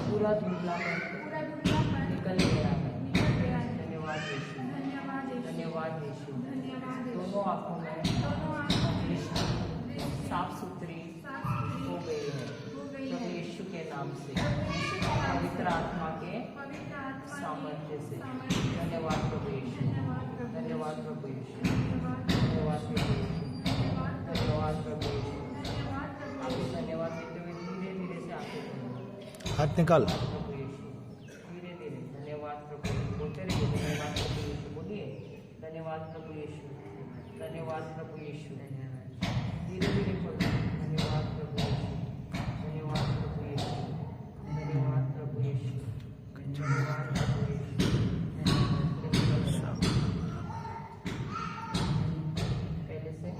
पूरा धुंधला में पूरा धुंधलापन निकल गया है। निकल गया है। धन्यवाद यीशु, धन्यवाद यीशु। धन्यवाद यीशु। धन्यवाद यीशु। दोनों आंखों में दोनों आंखों में दृष्टि दृष्टि साफ सुथरी साफ-सुथरी हो गई है हो गई प्रभु है। यीशु के नाम से, प्रभु यीशु के नाम से, पवित्र आत्मा के पवित्र आत्मा की सामर्थ्य से। सामर्थ्य से। धन्यवाद प्रभु यीशु, धन्यवाद प्रभु धन्यवाद यीशु। प्रभु यीशु, धन्यवाद धन्यवाद प्रभु यीशु, धन्यवाद प्रभु धन्यवाद प्रभु यीशु। धन्यवाद प्रभु आपको धन्यवाद देते हुए धीरे धीरे से आगे बढ़ो। हाथ निकाल। प्रभु यीशु, धीरे धीरे धन्यवाद प्रभु यीशु बोलते रहिए, धन्यवाद प्रभु यीशु बोलिए, धन्यवाद प्रभु यीशु, धन्यवाद प्रभु यीशु। धीरे धीरे बोलो, धन्यवाद प्रभु यीशु, धन्यवाद प्रभु यीशु, धन्यवाद प्रभु यीशु, धन्यवाद प्रभु यीशु। पहले से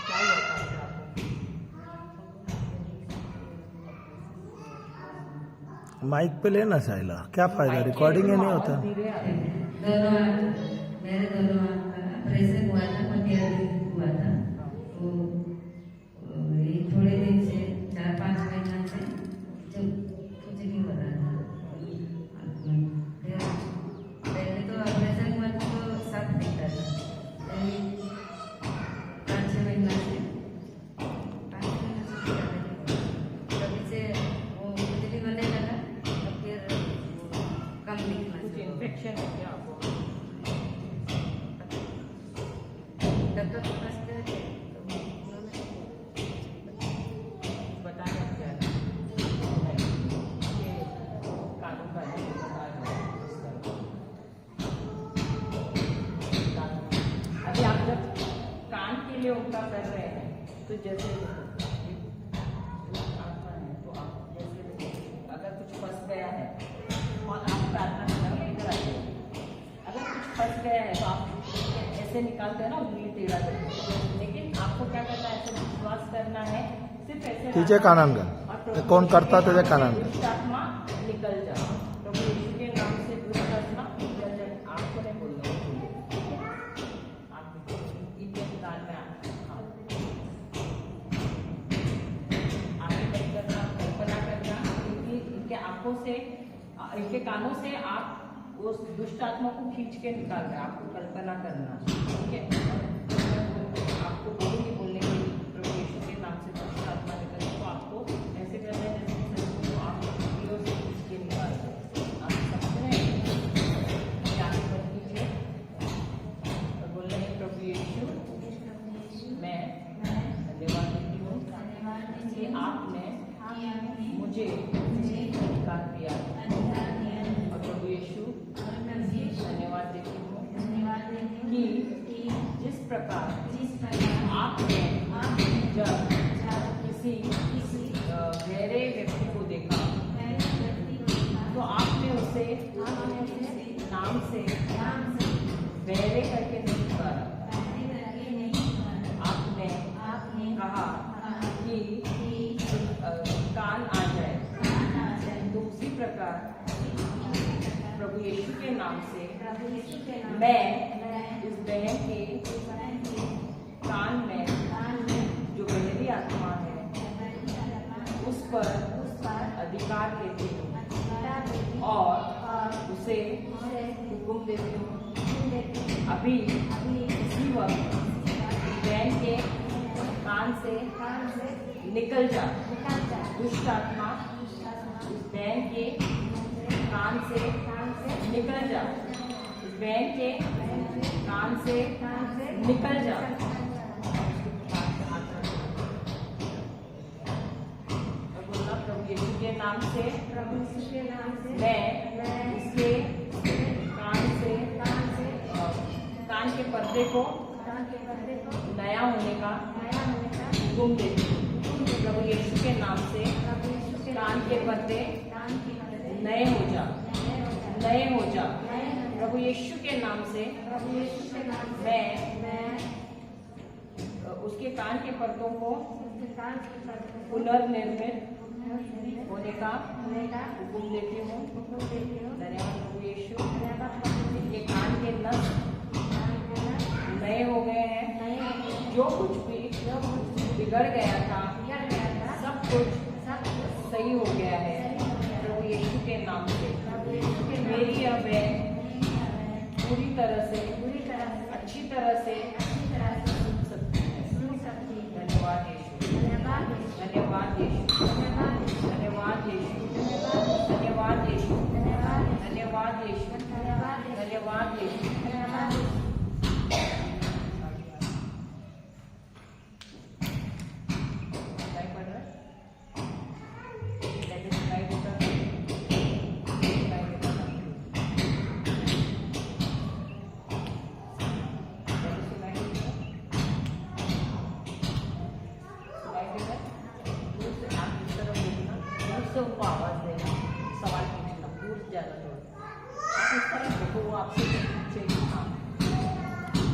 क्या हुआ था आपको? माइक पे लेना साइला, क्या फायदा, रिकॉर्डिंग ही नहीं होता। धीरे आ रही है। दोनों मेरे दोनों ऑपरेशन हुआ था, मोतिया हुआ था। तो ये थोड़े दिन से 4-5 महीना से जो कुछ नहीं हो रहा था। फिर पहले तो ऑपरेशन हुआ तो सब दिखता था। 5-6 महीना से तभी से वो बिजली बनने लगा, तो फिर कम दिखना कुछ शुरू हो गया। इन्फेक्शन है क्या आपको? डॉक्टर के पास गए थे, तो उन्होंने बताया क्या है? ये कानून का है, बता दो। अभी आप जब कान के लिए उनका कर रहे हैं तो जैसे आत्मा है तो आप जैसे अगर कुछ फंस गया है और आप प्रार्थना करना इधर आइए, अगर कुछ फंस गया है तो आप ऐसे निकालते हैं ना उंगली टेढ़ा करके, लेकिन आपको क्या करना है, ऐसे विश्वास करना है, सिर्फ ऐसे तिचे कानांगण ते कोण करता त्याचे कानांगण। दुष्ट आत्मा निकल जाए, प्रभु यीशु के नाम से दुष्ट आत्मा निकल जाए। आपको नहीं बोलना, आप इनके कान में आगे नहीं करना, कल्पना करना, इनके आंखों से, इनके कानों से आप उस दुष्ट आत्मा को खींच के निकाल रहे हैं। आपको कल्पना करना, ठीक है? आपको बोलेंगे बोलने के प्रभु यीशु के नाम से दुष्ट आत्मा निकल, तो आपको ऐसे करना है जैसे आप उंगलियों से खींच के निकाल रहे हैं। आप समझ रहे हैं? आगे बढ़ कीजिए और बोल रहे हैं, प्रभु यीशु मैं धन्यवाद देती हूँ कि आपने मुझे अधिकार दिया है। और प्रभु यीशु धन्यवाद देती हूँ कि जिस प्रकार आपने जब किसी गहरे व्यक्ति को देखा तो आपने उसे नाम से गहरे करके नहीं पुकारा, आपने कहा कि कान आ जाए। तो उसी प्रकार प्रभु यीशु के नाम से मैं इस बहन के कान में जो गहरी आत्मा है उस पर अधिकार लेती हूँ और उसे हुक्म देती हूँ, अभी इसी वक्त बहन के कान से निकल जा दुष्ट आत्मा, इस बहन के कान से निकल जा, इस बहन के कान से निकल जा। के नाम से प्रभु यीशु के नाम से मैं इसके कान के पर्दे को नया होने का हुक्म देती हूँ। प्रभु यीशु के नाम से कान के पर्दे नए हो जा, नए हो जा। प्रभु यीशु के नाम से मैं उसके कान के पर्दों को पुनर्निर्मित होने का हुक्म देती हूँ। धन्यवाद प्रभु यीशु। इनके कान के नस नए हो गए हैं। जो कुछ भी बिगड़ गया था सब कुछ सही हो गया है प्रभु यीशु के नाम से। मेरी अब पूरी तरह से अच्छी तरह से सुन सकती है। धन्यवाद यीशु, धन्यवाद यीशु, धन्यवाद यीशु, धन्यवाद यीशु, धन्यवाद यीशु, धन्यवाद यीशु। उनको आवाज देना, सवाल पूछना, दूर से ज्यादा थोड़ा आप इस तरह देखो, वो आपसे पूछेगी। हाँ,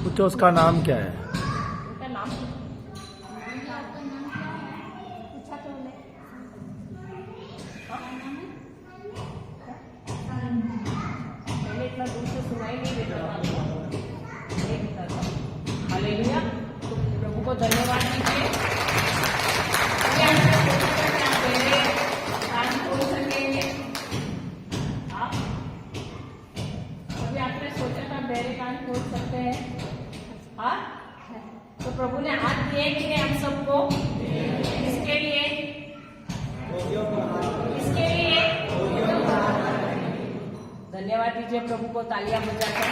पूछो उसका नाम क्या है। उनका नाम पहले इतना दूर से सुनाई नहीं देता था। हालेलुया। तो प्रभु को धन्यवाद दीजिए। खोल सकते हैं। हाँ, तो प्रभु ने हाथ दिए कि नहीं हम सबको? इसके लिए धन्यवाद दीजिए प्रभु को, तालियां बजाकर।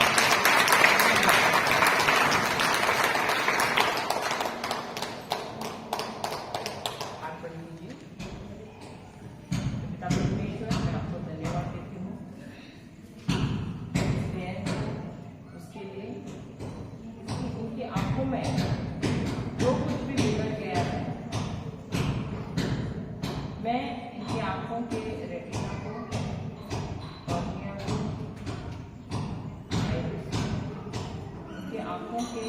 पिता परमेश्वर, मैं आपको धन्यवाद देती हूँ उसके लिए। उनकी आंखों में जो कुछ भी बिगड़ गया है, मैं इनकी आंखों के रेटिना को, कॉर्निया को, इनकी आंखों के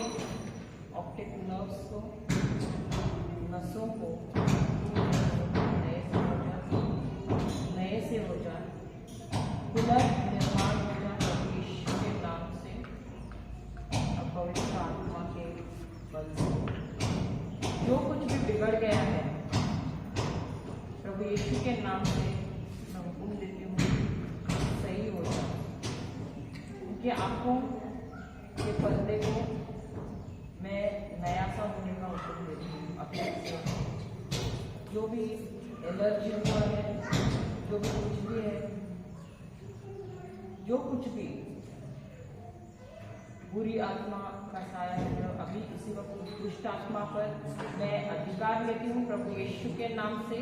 ऑप्टिक नर्व्स को, नसों को नए से हो जाए, पुनर्निर्माण हो जाए प्रभु यीशु के नाम से, और पवित्र आत्मा के बल से। जो कुछ भी बिगड़ गया है प्रभु यीशु के नाम से मैं हुक्म देती हूँ, सही हो जाए। उनकी आंखों के पर्दे को मैं नया सा होने का हुक्म देती हूँ। अपने जो भी एलर्जी हुआ है, जो भी कुछ भी है, जो कुछ भी बुरी आत्मा का साया है, अभी इसी वक्त दुष्ट आत्मा पर मैं अधिकार लेती हूँ प्रभु यीशु के नाम से।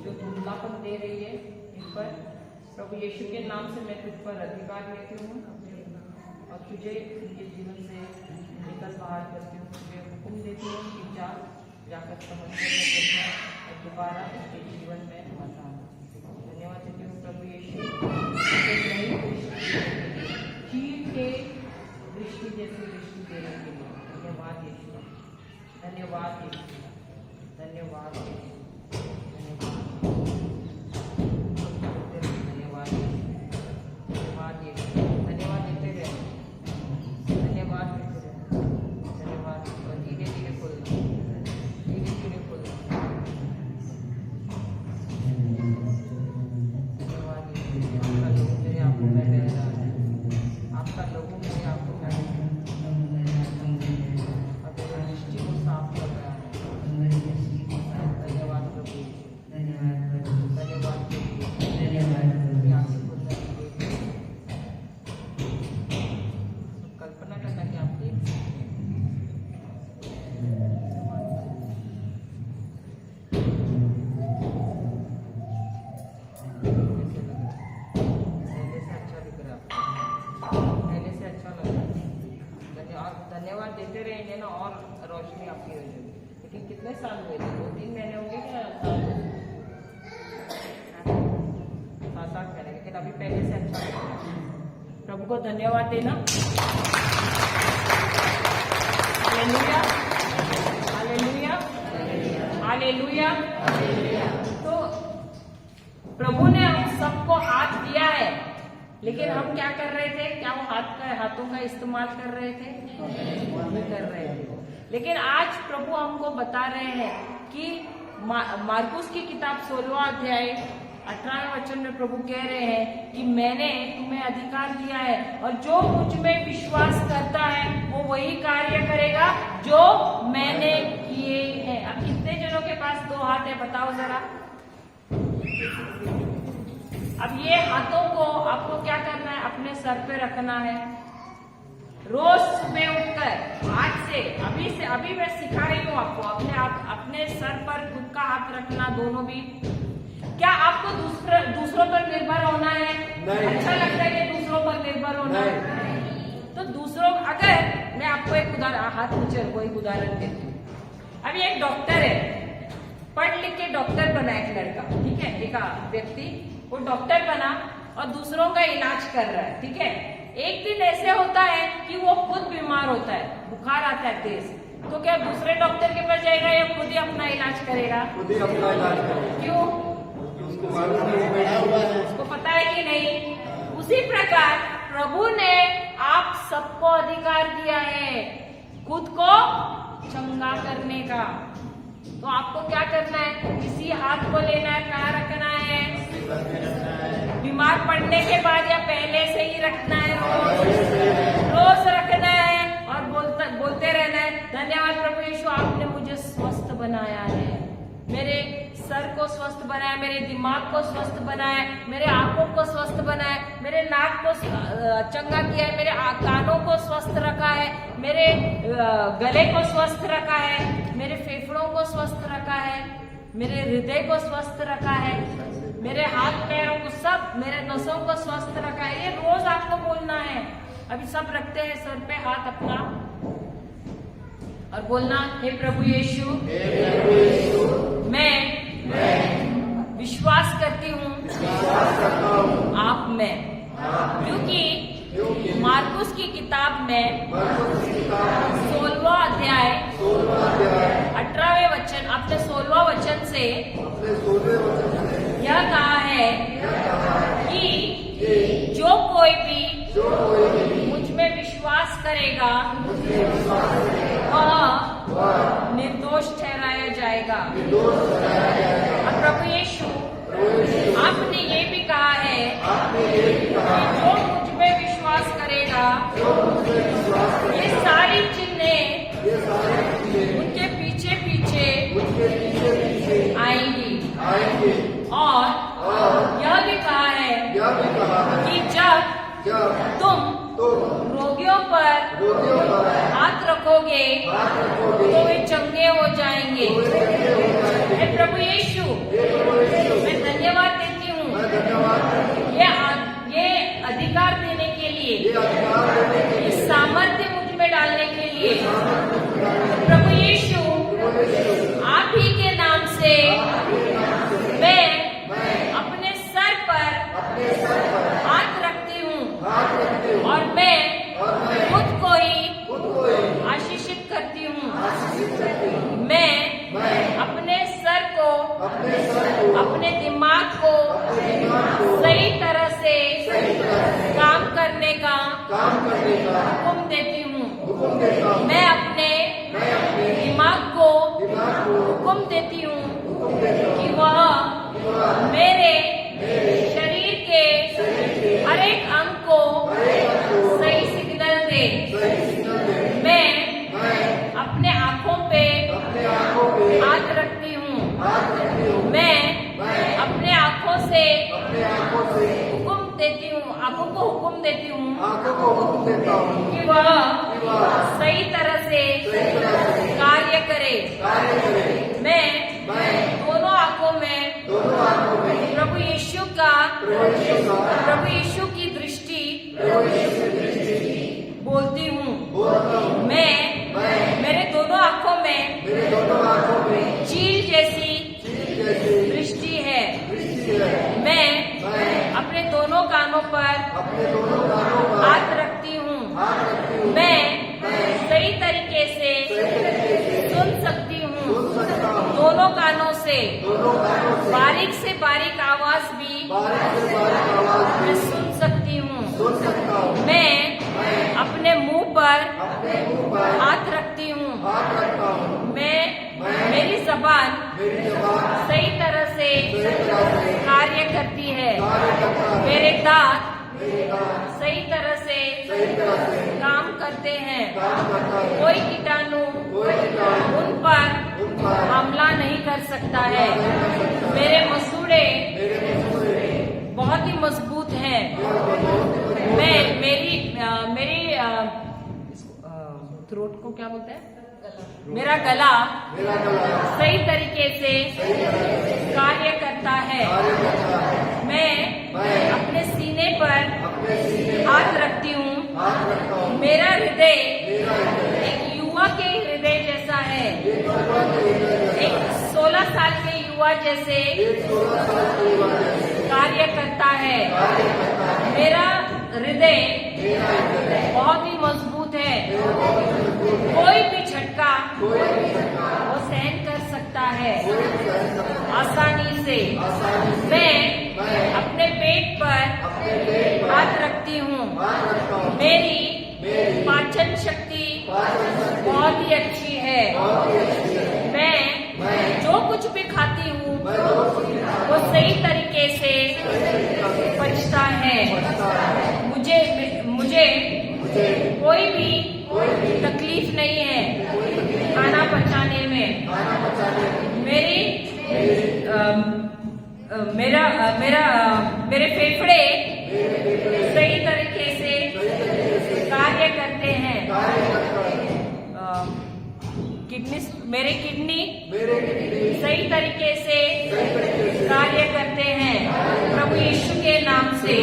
जो धुंधलापन दे रही है इन पर, प्रभु यीशु के नाम से मैं तुझ पर अधिकार लेती हूँ और तुझे इनके जीवन से निकल बाहर करती हूँ। तुझे हुक्म देती हूँ कि जाकर समस्या में और दोबारा इसके जीवन में मत आना। धन्यवाद देती हूँ प्रभु यीशु, नई चीर के दृष्टि जैसी दृष्टि देने के लिए। धन्यवाद यीशु, धन्यवाद यीशु, धन्यवाद यीशु, धन्यवाद धन्यवाद यीशु, धन्यवाद देते रहे, धन्यवाद देते रहे, धन्यवाद। और धीरे धीरे खोलना, धीरे धीरे खोलना। धन्यवाद यीशु, आपका लोग मेरे आंखों में बह रहा है, आपका लोगों मेरे आंखों में, और मेरी दृष्टि को साफ कर रहा है। रोशनी आपकी हो जाएगी। लेकिन कितने साल हुए थे? 2-3 महीने होंगे क्या साल? 7-8 महीने, लेकिन अभी पहले से अच्छा हो गया। प्रभु को धन्यवाद देना। Hallelujah, hallelujah, hallelujah. तो प्रभु ने हम सबको हाथ दिया है, लेकिन हम क्या कर रहे थे? क्या वो हाथों का इस्तेमाल कर रहे थे? नहीं कर रहे थे। लेकिन आज प्रभु हमको बता रहे हैं कि मार्कुस की किताब 16वां अध्याय 18वें वचन में प्रभु कह रहे हैं कि मैंने तुम्हें अधिकार दिया है और जो मुझ में विश्वास करता है वो वही कार्य करेगा जो मैंने किए हैं। अब कितने जनों के पास 2 हाथ है बताओ जरा। अब ये हाथों को आपको क्या करना है? अपने सर पे रखना है। रोज सुबह उठकर आज से अभी मैं सिखा रही हूँ आपको अपने सर पर खुद का हाथ रखना, दोनों भी। क्या आपको दूसरों पर निर्भर होना है? नहीं। अच्छा लगता है कि दूसरों पर निर्भर होना? नहीं। तो दूसरों, अगर मैं आपको एक उदाहरण देती हूँ। अभी एक डॉक्टर है, पढ़ लिख के डॉक्टर बना एक लड़का, ठीक है, एक व्यक्ति, वो डॉक्टर बना और दूसरों का इलाज कर रहा है, ठीक है। एक दिन ऐसे होता है कि वो खुद बीमार होता है, बुखार आता है तेज, तो क्या दूसरे डॉक्टर के पास जाएगा या खुद ही अपना इलाज करेगा? खुद ही अपना इलाज करेगा। क्यों? उसको मालूम है, उसको पता है कि नहीं। उसी प्रकार प्रभु ने आप सबको अधिकार दिया है खुद को चंगा करने का। तो आपको क्या करना है? किसी हाथ को लेना है, कहाँ रखना है? बीमार पड़ने के बाद या पहले से ही रखना है? रोज रखना है और बोलते रहना है, धन्यवाद प्रभु यीशु, आपने मुझे स्वस्थ बनाया है, मेरे सर को स्वस्थ बनाया, मेरे दिमाग को स्वस्थ बनाया, मेरे आंखों को स्वस्थ बनाया, मेरे नाक को चंगा किया है, मेरे कानों को स्वस्थ रखा है, मेरे गले को स्वस्थ रखा है, मेरे फेफड़ों को स्वस्थ रखा है, मेरे हृदय को स्वस्थ रखा है, मेरे हाथ पैरों को, सब मेरे नसों को स्वस्थ रखा है। ये रोज आपको बोलना है। अभी सब रखते हैं सर पे हाथ अपना और बोलना, हे प्रभु यीशु, मैं विश्वास करती हूँ आप में, क्योंकि मार्कुस की किताब में 16वां अध्याय 18वें वचन, अपने 16वां वचन से यह कहा है कि जो कोई भी मुझ में विश्वास करेगा वह निर्दोष ठहराया जाएगा। और प्रभु यीशु, आपने ये भी कहा है कि जो मुझ में विश्वास करेगा ये सारी चिन्हें उनके पीछे पीछे आएंगी। और यह भी कहा है कि जब तुम रोगियों पर हाथ रखोगे तो वे चंगे हो जाएंगे। हे प्रभु यीशु, मैं धन्यवाद देती हूँ ये अधिकार देने के लिए, ये सामर्थ्य मुझ में डालने के लिए। प्रभु यीशु, आप ही के नाम से मैं अपने सर पर हाथ रखती हूँ और मैं खुद को ही आशीषित करती हूँ। मैं अपने सर को, अपने दिमाग को सही तरह से काम करने का हुक्म देती हूँ। मैं अपने दिमाग को हुक्म देती हूँ कि वह मेरे शरीर के हर एक अंग को सही सिग्नल दे। मैं अपने आँखों पे हाथ रखती हूँ। मैं अपने आँखों से हुक्म देती हूँ, आँखों को हुक्म देती हूँ कि वह सही तरह से कार्य करे। मैं दोनों आँखों में प्रभु यीशु का, प्रभु यीशु की दृष्टि बोलती हूँ। मैं मेरे दोनों आँखों दोनों कानों से बारीक से बारीक आवाज भी मैं सुन सकती हूँ। मैं अपने मुंह पर हाथ रखती हूँ। मेरी जबान सही तरह से कार्य करती है। मेरे दांत सही तरह से काम करते हैं। कोई कीटाणु उन पर हमला नहीं कर सकता है। मेरे मसूड़े बहुत ही मजबूत हैं। मेरी थ्रोट को क्या बोलते हैं, मेरा गला सही तरीके से कार्य करता है। मैं अपने सीने पर हाथ रखती हूँ। मेरा हृदय एक युवा के हृदय जैसा है, एक 16 साल के युवा जैसे कार्य करता है। मेरा हृदय बहुत ही मजबूत है। कोई भी झटका वो सहन कर सकता है आसानी से। मैं अपने पेट पर हाथ रखती हूँ। मेरी पाचन शक्ति बहुत ही अच्छी है। मैं जो कुछ भी खाती हूँ वो सही तरीके से पचता है। मुझे कोई भी तकलीफ नहीं है खाना पचाने में। मेरे फेफड़े सही तरीके से कार्य करते हैं। मेरे किडनी सही तरीके से कार्य करते हैं प्रभु यीशु के नाम से।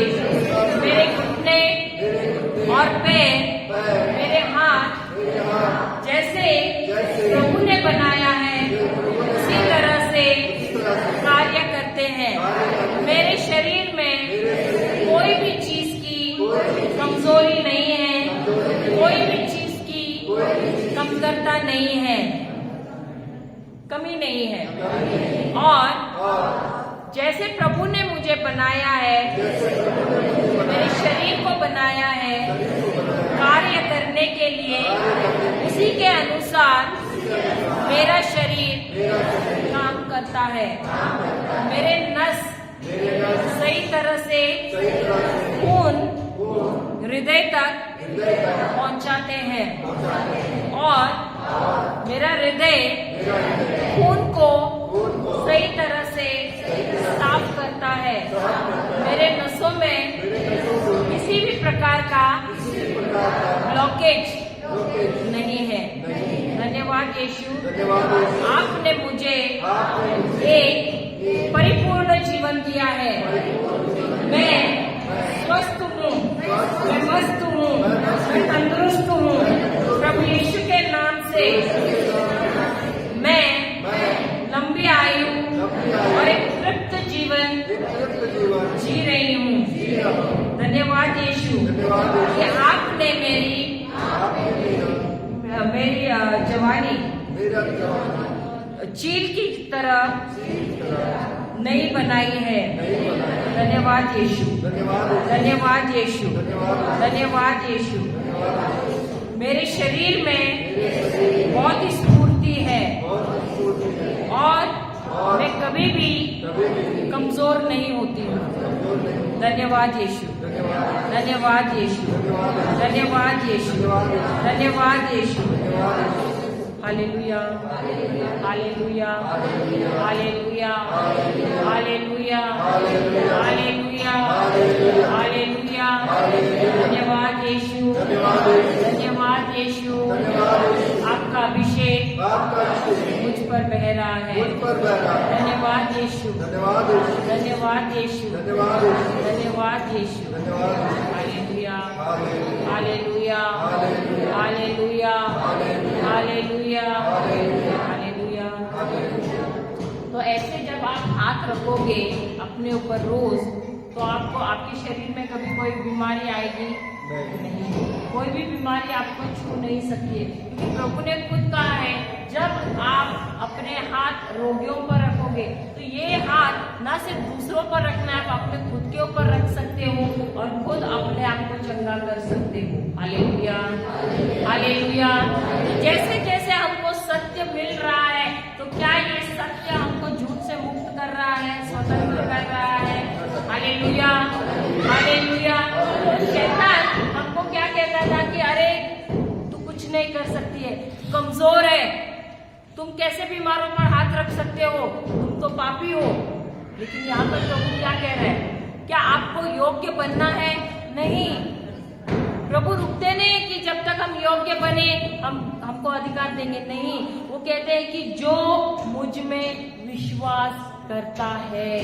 मेरे घुटने और पैर, मेरे हाथ जैसे प्रभु ने बनाया है उसी तरह से कार्य करते हैं। मेरे शरीर में कोई भी चीज की कमजोरी नहीं है, कोई भी चीज की कमतरता नहीं है, कमी नहीं है। और जैसे प्रभु ने मुझे बनाया है, मेरे शरीर को बनाया है कार्य करने के लिए, उसी के अनुसार मेरा शरीर काम करता है। मेरे नस सही तरह से खून हृदय तक पहुंचाते हैं और मेरा हृदय खून को सही तरह से साफ करता है। मेरे नसों में किसी भी प्रकार का ब्लॉकेज नहीं है। धन्यवाद यीशु, आपने मुझे एक परिपूर्ण जीवन दिया है। मैं स्वस्थ हूँ, मैं मस्त हूँ, मैं तंदुरुस्त हूँ। प्रभु यीशु के नाम से मैं लंबी आयु और एक तृप्त जीवन जी रही हूँ। धन्यवाद यीशु कि आपने मेरी जवानी चील की तरह नहीं बनाई है। धन्यवाद यीशु, धन्यवाद यीशु, धन्यवाद यीशु। मेरे शरीर में बहुत ही स्फूर्ति है और मैं कभी भी कमजोर नहीं होती हूँ। धन्यवाद यीशु, धन्यवाद यीशु, धन्यवाद यीशु, धन्यवाद Yeshu. Hallelujah, hallelujah, hallelujah, hallelujah, hallelujah, hallelujah. धन्यवाद यीशु, धन्यवाद यीशु। आपका अभिषेक मुझ पर बह रहा है। धन्यवाद यीशु, धन्यवाद यीशु, धन्यवाद Yeshu. Hallelujah, hallelujah, hallelujah, hallelujah, hallelujah. तो ऐसे जब आप हाथ रखोगे अपने ऊपर रोज, तो आपको आपके शरीर में कभी कोई बीमारी आएगी नहीं। कोई भी बीमारी आपको छू नहीं सकती है, क्योंकि प्रभु ने खुद कहा है जब आप अपने हाथ रोगियों पर रखोगे तो ये हाथ ना सिर्फ दूसरों पर रखना है, आप अपने खुद के ऊपर रख सकते हो और खुद अपने आप को चंगा कर सकते हो। Hallelujah, hallelujah. तो जैसे जैसे हमको सत्य मिल रहा है, तो क्या ये सत्य हमको झूठ से मुक्त कर रहा है, स्वतंत्र कर रहा है? Hallelujah, hallelujah. तो शैतान हमको क्या कहता था कि अरे तू कुछ नहीं कर सकती है, कमजोर है, तुम कैसे बीमारों पर हाथ रख सकते हो, तुम तो पापी हो। लेकिन यहाँ पर प्रभु क्या कह रहे हैं? क्या आपको योग्य बनना है? नहीं, प्रभु रुकते नहीं कि जब तक हम योग्य बने हमको अधिकार देंगे, नहीं। वो कहते हैं कि जो मुझ में विश्वास करता है।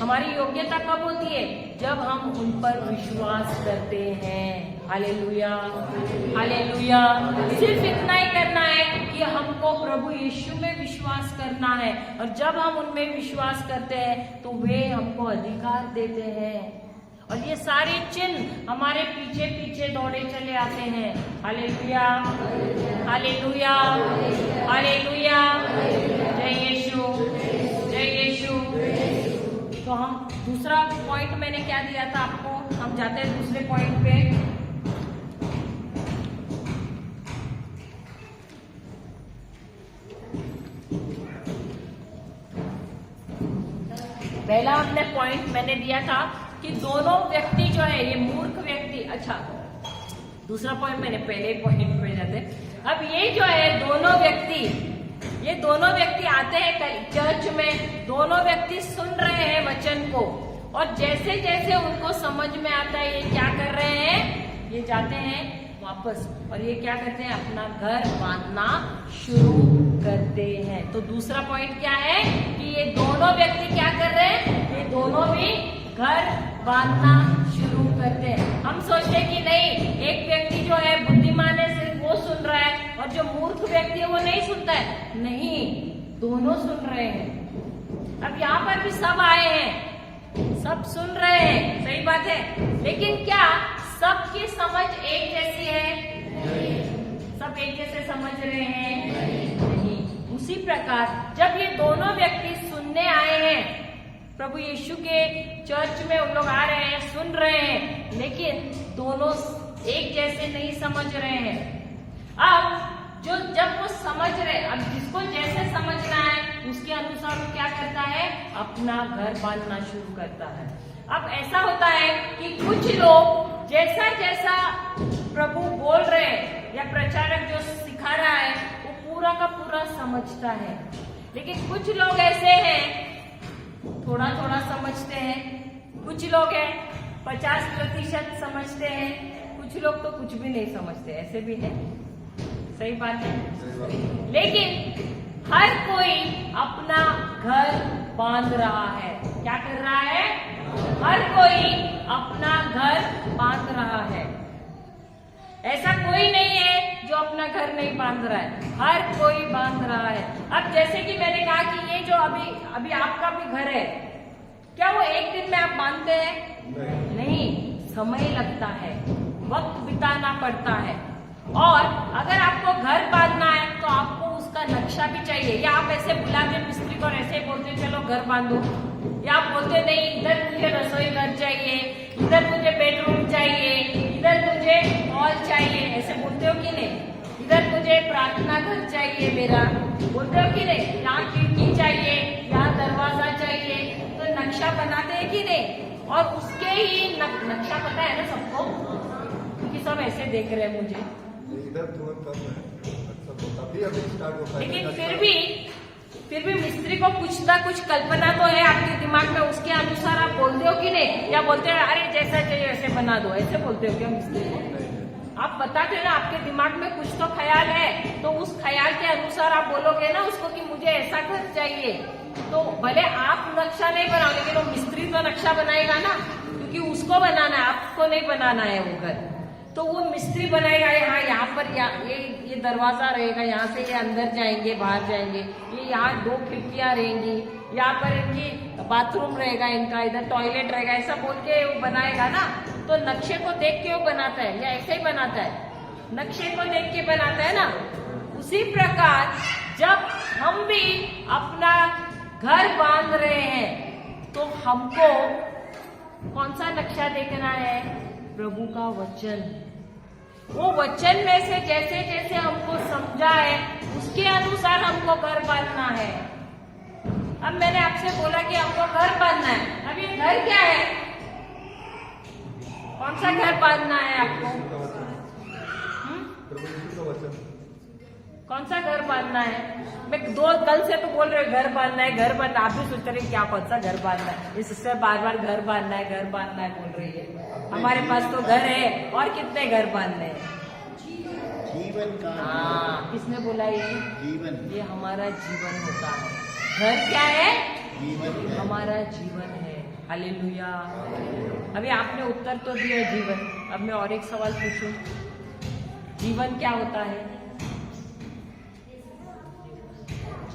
हमारी योग्यता कब होती है? जब हम उन पर विश्वास करते हैं। Hallelujah, hallelujah. सिर्फ इतना ही करना है कि हमको प्रभु यीशु में विश्वास करना है, और जब हम उनमें विश्वास करते हैं तो वे हमको अधिकार देते हैं, और ये सारे चिन्ह हमारे पीछे पीछे दौड़े चले आते हैं। Hallelujah, hallelujah, hallelujah. जय यीशु, जय यीशु। तो हम दूसरा पॉइंट मैंने क्या दिया था आपको, हम जाते हैं दूसरे पॉइंट पे। पहला हमने पॉइंट मैंने दिया था कि दोनों व्यक्ति जो है, ये मूर्ख व्यक्ति, अच्छा दूसरा पॉइंट मैंने पहले पॉइंट पे जाते। अब ये जो है ये दोनों व्यक्ति आते हैं चर्च में, दोनों व्यक्ति सुन रहे हैं वचन को, और जैसे जैसे उनको समझ में आता है ये क्या कर रहे हैं, ये जाते हैं वापस और ये क्या करते हैं, अपना घर बांधना शुरू करते हैं। तो दूसरा पॉइंट क्या है कि ये दोनों व्यक्ति क्या कर रहे हैं, ये दोनों भी घर बांधना शुरू करते हैं। हम सोचते हैं कि नहीं, एक व्यक्ति जो है बुद्धिमान है, सिर्फ वो सुन रहा है, और जो मूर्ख व्यक्ति है वो नहीं सुनता है। नहीं, दोनों सुन रहे हैं। अब यहाँ पर भी सब आए हैं, सब सुन रहे हैं, सही बात है, लेकिन क्या सबकी समझ एक जैसी है? सब एक जैसे समझ रहे हैं? नहीं। उसी प्रकार जब ये दोनों व्यक्ति सुनने आए हैं, प्रभु यीशु के चर्च में उन लोग आ रहे हैं, सुन रहे हैं, लेकिन दोनों एक जैसे नहीं समझ रहे हैं। अब जब वो समझ रहे, अब जिसको जैसे समझना है उसके अनुसार वो क्या करता है, अपना घर बांधना शुरू करता है। अब ऐसा होता है कि कुछ लोग जैसा जैसा प्रभु बोल रहे हैं या प्रचारक जो सिखा रहा है वो पूरा का पूरा समझता है, लेकिन कुछ लोग ऐसे हैं थोड़ा थोड़ा समझते हैं, कुछ लोग हैं 50% समझते हैं, कुछ लोग तो कुछ भी नहीं समझते, ऐसे भी है, सही बात है। लेकिन हर कोई अपना घर बांध रहा है। क्या कर रहा है? हर कोई अपना घर बांध रहा है। ऐसा कोई नहीं है जो अपना घर नहीं बांध रहा है, हर कोई बांध रहा है। अब जैसे कि मैंने कहा कि ये जो अभी आपका भी घर है, क्या वो एक दिन में आप बांधते हैं? नहीं, समय लगता है, वक्त बिताना पड़ता है। और अगर आपको घर बांधना है तो आपको उसका नक्शा भी चाहिए, या आप ऐसे बुलाते मिस्त्री को और ऐसे बोलते चलो घर बांधो, या आप बोलते नहीं इधर मुझे रसोई घर चाहिए, इधर मुझे बेडरूम चाहिए, इधर मुझे हॉल चाहिए, ऐसे बोलते हो कि नहीं? इधर मुझे प्रार्थना घर चाहिए मेरा, बोलते हो कि नहीं? यहाँ खिड़की चाहिए, यहाँ दरवाजा चाहिए, तो नक्शा बनाते हैं कि नहीं? और उसके ही नक्शा पता है ना सबको, क्योंकि सब ऐसे देख रहे हैं मुझे, इधर तुरंत कर रहे हैं, अच्छा अभी स्टार्ट होता है। लेकिन फिर भी मिस्त्री को कुछ ना कुछ कल्पना तो है आपके दिमाग में, उसके अनुसार आप बोलते हो कि नहीं? या बोलते हो अरे जैसा चाहिए वैसे बना दो, ऐसे बोलते हो क्या मिस्त्री को? आप बताते हो ना, आपके दिमाग में कुछ तो ख्याल है, तो उस ख्याल के अनुसार आप बोलोगे ना उसको कि मुझे ऐसा घर चाहिए। तो भले आप नक्शा नहीं बनाओ, लेकिन वो मिस्त्री तो नक्शा बनाएगा ना, क्योंकि उसको बनाना है, आपको नहीं बनाना है वो घर। तो वो मिस्त्री बनाएगा, हाँ यहाँ पर ये दरवाजा रहेगा, यहाँ से ये अंदर जाएंगे बाहर जाएंगे, ये यहाँ 2 खिड़कियां रहेंगी, यहाँ पर इनकी बाथरूम रहेगा, इनका इधर टॉयलेट रहेगा, ऐसा बोल के वो बनाएगा ना। तो नक्शे को देख के वो बनाता है, या ऐसे ही बनाता है? नक्शे को देख के बनाता है ना, उसी प्रकार जब हम भी अपना घर बांध रहे हैं तो हमको कौन सा नक्शा देखना है? प्रभु का वचन। वो वचन में से जैसे जैसे हमको समझा है उसके अनुसार हमको घर बांधना है। अब मैंने आपसे बोला कि हमको घर बांधना है, अब ये घर क्या है? कौन सा घर बांधना है आपको? प्रभु यीशु का वचन। कौन सा घर बांधना है? मैं दो कल से तो बोल रहे घर बांधना है, घर बांधना। आप भी सोच रहे क्या कौन सा घर बांधना है? इस सिस्टर बार बार घर बांधना है, घर बांधना है बोल रही है। हमारे पास तो घर है और कितने घर बांधने हैं? जीवन का। हाँ, किसने बोला ये? जीवन। ये हमारा जीवन होता है। घर क्या है? जीवन है। हमारा जीवन है। हालेलुया। अभी आपने उत्तर तो दिया जीवन। अब मैं और एक सवाल पूछूं, जीवन क्या होता है?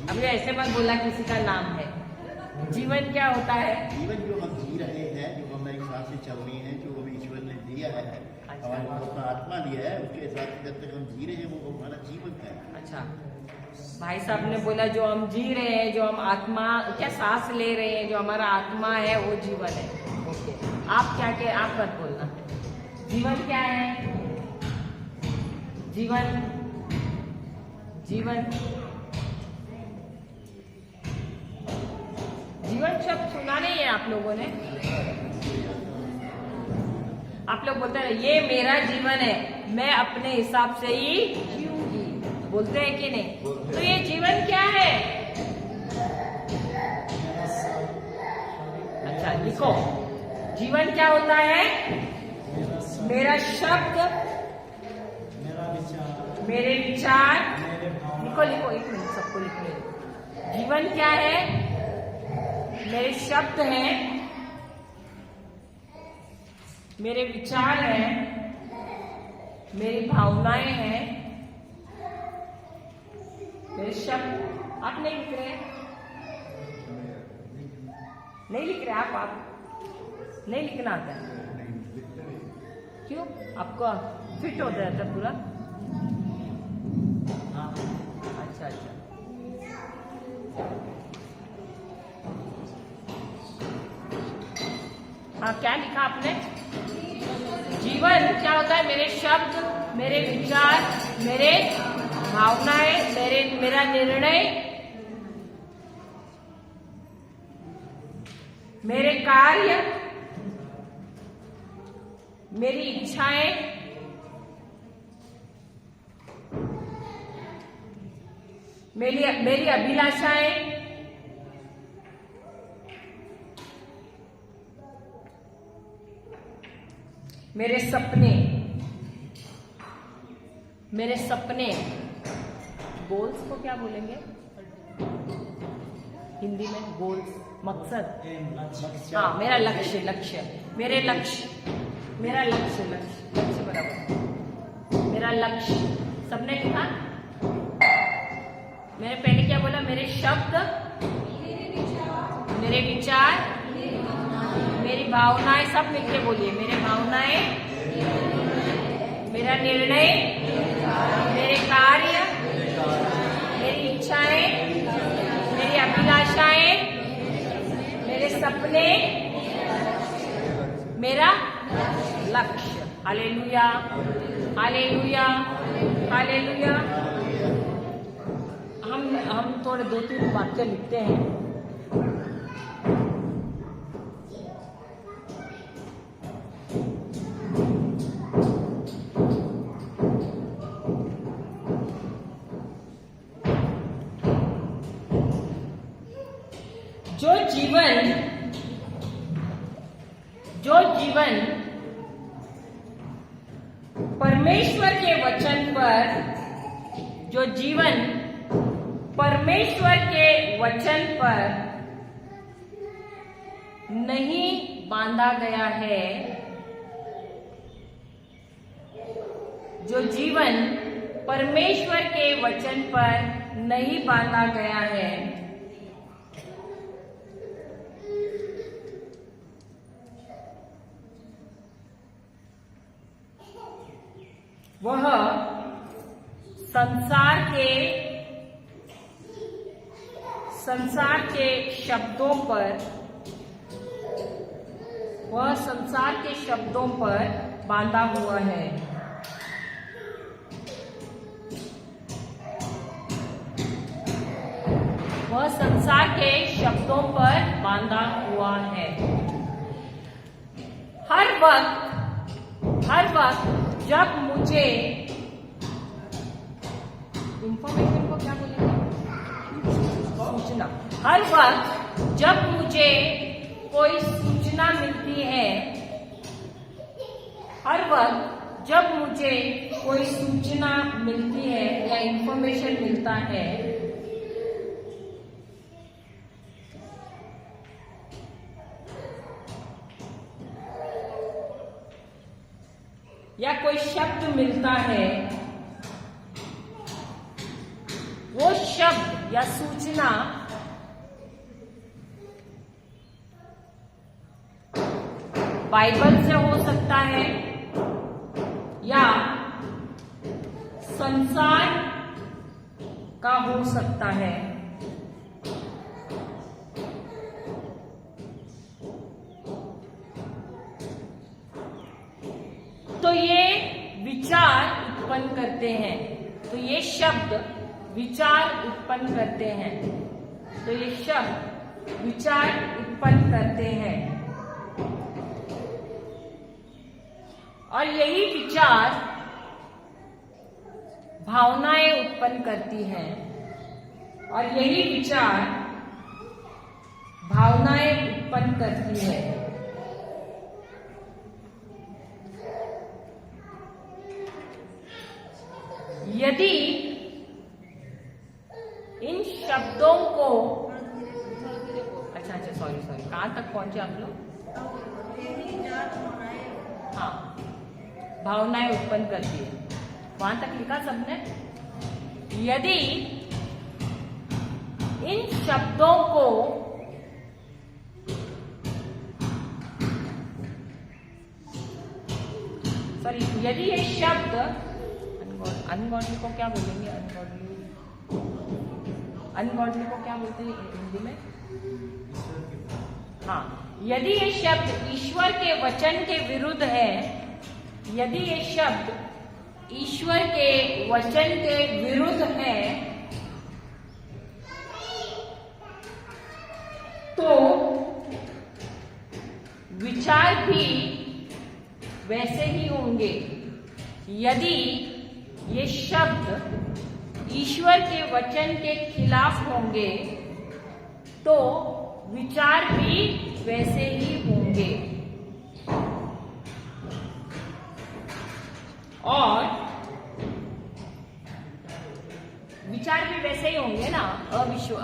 अभी ऐसे मत बोला किसी का नाम है। जीवन क्या होता है? जीवन जो हम जी रहे हैं, जो हमारी सांसें चल रही हैं, जो हमें ईश्वर ने दिया है, हमारे को अपना आत्मा दिया है, उसके हिसाब से जब तक हम जी रहे हैं वो हमारा जीवन है। अच्छा, भाई साहब ने बोला जो हम जी रहे हैं, जो हम आत्मा क्या सांस ले रहे हैं, जो हमारा आत्मा है वो जीवन है। ओके, आप क्या के आप मत बोलना। जीवन क्या है? जीवन जीवन जीवन शब्द सुना नहीं है आप लोगों ने? आप लोग बोलते हैं ये मेरा जीवन है, मैं अपने हिसाब से ही जीऊंगी, बोलते हैं कि नहीं? तो ये जीवन क्या है? अच्छा लिखो, जीवन क्या होता है? मेरा शब्द, मेरे विचार। लिखो लिखो, एक मिनट सबको लिखने। जीवन क्या है? मेरे शब्द हैं, मेरे विचार हैं, मेरी भावनाएं हैं, मेरे शब्द। आप नहीं लिख रहे? नहीं लिख रहे आप नहीं लिखना आता है? क्यों? आपको फिट हो जाता है पूरा? अच्छा अच्छा। हाँ, क्या लिखा आपने? जीवन क्या होता है? मेरे शब्द, मेरे विचार, मेरे भावनाएं, मेरा निर्णय, मेरे कार्य, मेरी इच्छाएं, मेरी अभिलाषाएं, मेरे सपने, गोल्स को क्या बोलेंगे हिंदी में? गोल्स, मकसद। हाँ, मेरा लक्ष्य, मेरे लक्ष्य, मेरा लक्ष्य बराबर, मेरा लक्ष्य। सबने लिखा? मैंने पहले क्या बोला? मेरे शब्द, मेरे विचार, मेरी भावनाएं। सब मिल के बोलिए, मेरे भावनाएं, मेरा निर्णय, मेरे कार्य, मेरी इच्छाएं, मेरी अभिलाषाएं, मेरे सपने, मेरा लक्ष्य। Hallelujah, hallelujah, hallelujah. हम थोड़े 2-3 वाक्य लिखते हैं। जो जीवन परमेश्वर के वचन पर, जो जीवन परमेश्वर के वचन पर नहीं बांधा गया है, जो जीवन परमेश्वर के वचन पर नहीं बांधा गया है, वह संसार के शब्दों पर, वह संसार के शब्दों पर बांधा हुआ है। वह संसार के शब्दों पर बांधा हुआ है। हर वक्त जब मुझे इंफॉर्मेशन को क्या बोलेंगे, सूचना, हर वक्त जब मुझे कोई सूचना मिलती है, हर वक्त जब मुझे कोई सूचना मिलती है या इंफॉर्मेशन मिलता है, या कोई शब्द मिलता है, वो शब्द या सूचना बाइबल से हो सकता है या संसार का हो सकता है। तो ये विचार उत्पन्न करते हैं, तो ये शब्द विचार उत्पन्न करते हैं, तो ये शब्द विचार उत्पन्न करते हैं। और यही विचार भावनाएं उत्पन्न करती हैं, और यही विचार भावनाएं उत्पन्न करती है। यदि इन शब्दों को, अच्छा सॉरी कहां तक पहुंचे आप लोग? हाँ, भावनाएं उत्पन्न करती है, वहां तक लिखा सबने। यदि इन शब्दों को यदि ये शब्द, अनगॉडली को क्या बोलेंगे? अनगॉडली को क्या बोलते हैं हिंदी में? हाँ, यदि ये शब्द ईश्वर के वचन के विरुद्ध है, यदि ये शब्द ईश्वर के वचन के विरुद्ध है, तो विचार भी वैसे ही होंगे। यदि ये शब्द ईश्वर के वचन के खिलाफ होंगे, तो विचार भी वैसे ही होंगे। और विचार भी वैसे ही होंगे ना, कौन से,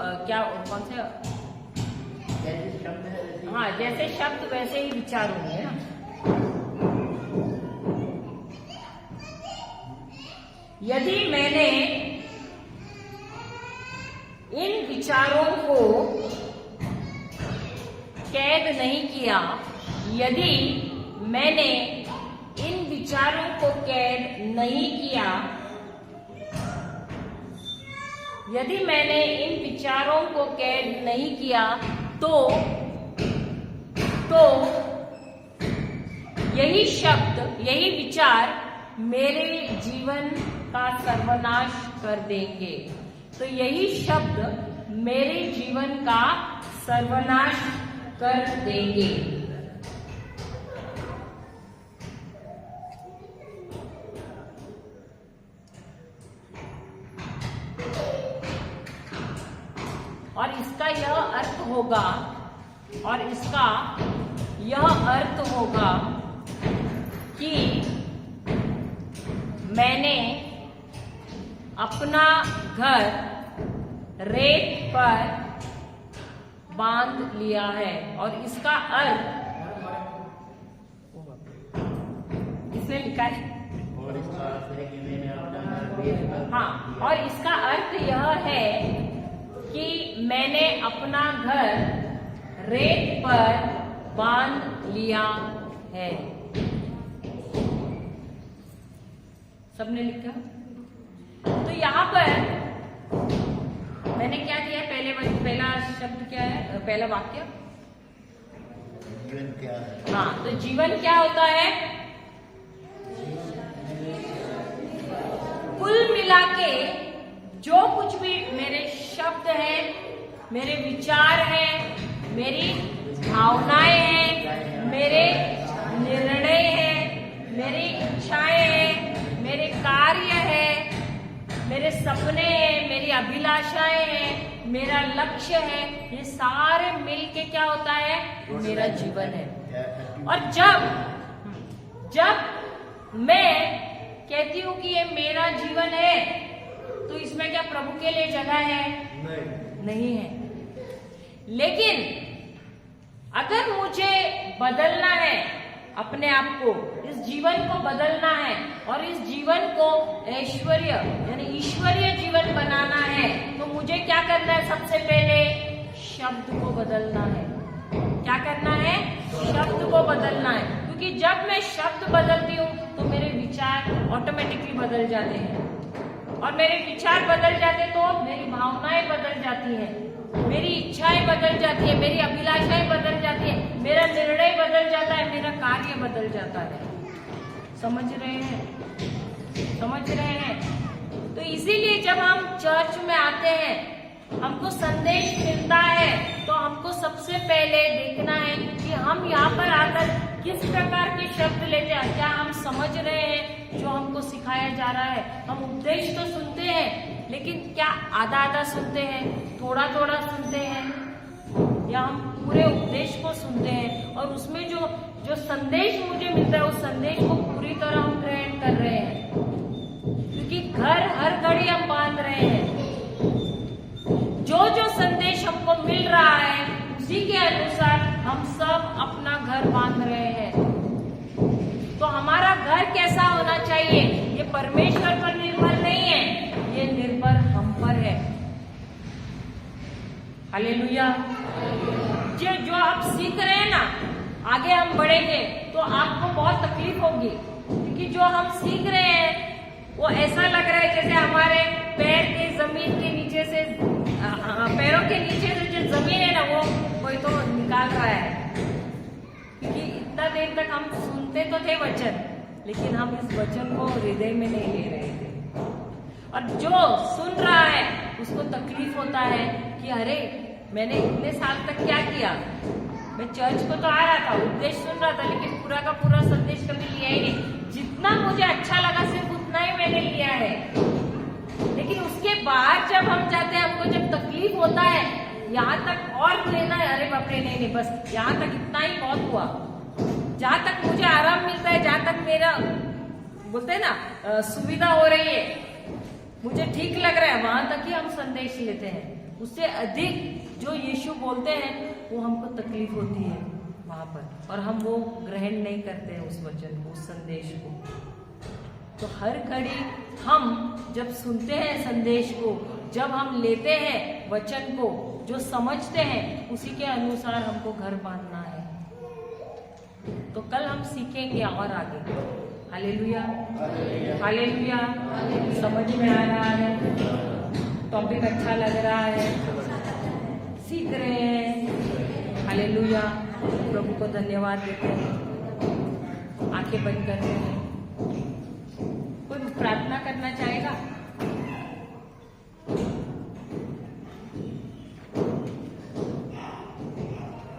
हाँ, जैसे शब्द वैसे ही विचार होंगे ना। यदि मैंने इन विचारों को कैद नहीं किया, यदि मैंने इन विचारों को कैद नहीं किया, यदि मैंने इन विचारों को कैद नहीं किया, तो यही शब्द, यही विचार मेरे जीवन का सर्वनाश कर देंगे। तो यही शब्द मेरे जीवन का सर्वनाश कर देंगे। और इसका यह अर्थ होगा, और इसका यह अर्थ होगा कि मैंने अपना घर रेत पर बांध लिया है। और इसका अर्थ, इसमें लिखा है, और इसका अर्थ है कि मैंने अपना घर रेत पर, हाँ, और इसका अर्थ यह है कि मैंने अपना घर रेत पर बांध लिया है। सबने लिखा? तो यहाँ पर मैंने क्या किया, पहला शब्द क्या है, पहला वाक्य, जीवन क्या है? हाँ, तो जीवन क्या होता है? कुल मिला के जो कुछ भी मेरे शब्द हैं, मेरे विचार हैं, मेरी भावनाएं हैं, मेरे निर्णय हैं, मेरी इच्छाएं हैं, मेरे कार्य हैं, मेरे सपने हैं, मेरी अभिलाषाएं हैं, मेरा लक्ष्य है, ये सारे मिलके क्या होता है? मेरा जीवन है। और जब मैं कहती हूँ कि ये मेरा जीवन है, तो इसमें क्या प्रभु के लिए जगह है? नहीं है। लेकिन अगर मुझे बदलना है अपने आप को, इस जीवन को बदलना है और इस जीवन को ऐश्वर्य यानी ईश्वरीय जीवन बनाना है, तो मुझे क्या करना है? सबसे पहले शब्द को बदलना है। क्या करना है? शब्द को बदलना है। क्योंकि जब मैं शब्द बदलती हूँ तो मेरे विचार ऑटोमेटिकली बदल जाते हैं, और मेरे विचार बदल जाते तो मेरी भावनाएं बदल जाती हैं, मेरी इच्छाएं बदल जाती है, मेरी अभिलाषाएं बदल जाती है, मेरा निर्णय बदल जाता है, मेरा कार्य बदल जाता है। समझ रहे हैं? समझ रहे हैं? तो इसीलिए जब हम चर्च में आते हैं, हमको संदेश मिलता है, तो हमको सबसे पहले देखना है कि हम यहाँ पर आकर किस प्रकार के शब्द लेते हैं। क्या हम समझ रहे हैं जो हमको सिखाया जा रहा है? हम उपदेश तो सुनते हैं, लेकिन क्या आधा आधा सुनते हैं, थोड़ा थोड़ा सुनते हैं, या हम पूरे उपदेश को सुनते हैं और उसमें जो संदेश मुझे मिलता है उस संदेश को पूरी तरह हम ग्रहण कर रहे हैं? क्योंकि घर हर घड़ी हम बांध रहे हैं, जो संदेश हमको मिल रहा है उसी के अनुसार हम सब अपना घर बांध रहे हैं। तो हमारा घर कैसा होना चाहिए, ये परमेश्वर पर निर्भर नहीं है, ये निर्भर हम पर है। हालेलुया। जो आप सीख रहे हैं ना, आगे हम बढ़ेंगे तो आपको बहुत तकलीफ होगी, क्योंकि जो हम सीख रहे हैं वो ऐसा लग रहा है जैसे हमारे पैर के जमीन के नीचे से, पैरों के नीचे से जो जमीन है ना, वो कोई तो निकाल रहा है। क्योंकि इतना देर तक हम सुनते तो थे वचन, लेकिन हम इस वचन को हृदय में नहीं ले रहे थे। और जो सुन रहा है उसको तकलीफ होता है कि अरे मैंने इतने साल तक क्या किया, मैं चर्च को तो आ रहा था, उपदेश सुन रहा था, लेकिन पूरा का पूरा संदेश कभी लिया ही नहीं। जितना मुझे अच्छा लगा सिर्फ उतना ही मैंने लिया है। लेकिन उसके बाद जब हम जाते हैं, हमको जब तकलीफ होता है, यहाँ तक और लेना है, अरे बाप रे नहीं, बस यहाँ तक इतना ही बहुत हुआ। जहाँ तक मुझे आराम मिलता है, जहाँ तक मेरा बोलते हैं ना सुविधा हो रही है, मुझे ठीक लग रहा है, वहां तक ही हम संदेश लेते हैं। उससे अधिक जो यीशु बोलते हैं वो हमको तकलीफ होती है वहां पर, और हम वो ग्रहण नहीं करते हैं उस वचन को, उस संदेश को। तो हर घड़ी हम जब सुनते हैं संदेश को, जब हम लेते हैं वचन को, जो समझते हैं उसी के अनुसार हमको घर बांधना है। तो कल हम सीखेंगे और आगे। Hallelujah, hallelujah. समझ में आ रहा है, टॉपिक अच्छा लग रहा है, सीख रहे हैं। हालेलुया। प्रभु को धन्यवाद देते हैं। आंखें बंद करते हैं। कोई प्रार्थना करना चाहेगा?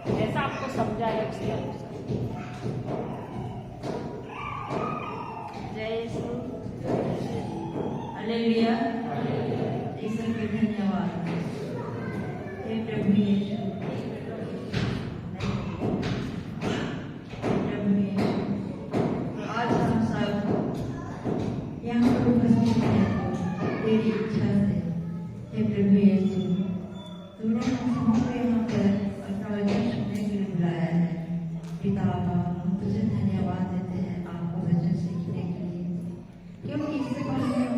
जैसा आपको समझा है उसके अनुसार। जय यीशु, हालेलुया। ईश्वर के धन्यवाद। हे प्रभु यीशु, प्रभु यीशु, आज हम सब यहाँ पर उपस्थित हैं तेरी इच्छा से। हे प्रभु यीशु, तूने हम सबको यहाँ पर अपना वचन सुनने के लिए बुलाया है। पिता हम तुझे धन्यवाद देते हैं आपको वचन सीखने के लिए, क्योंकि इससे पहले हम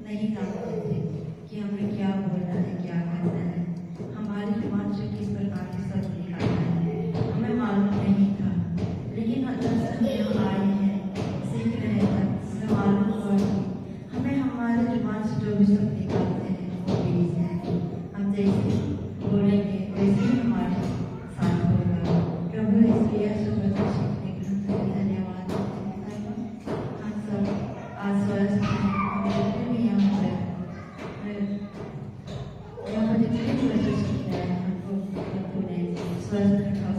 नहीं जानते थे कि हमें क्या बोलना है, क्या करना है, हमारी जुबान से किस प्रकार के स्वस्थ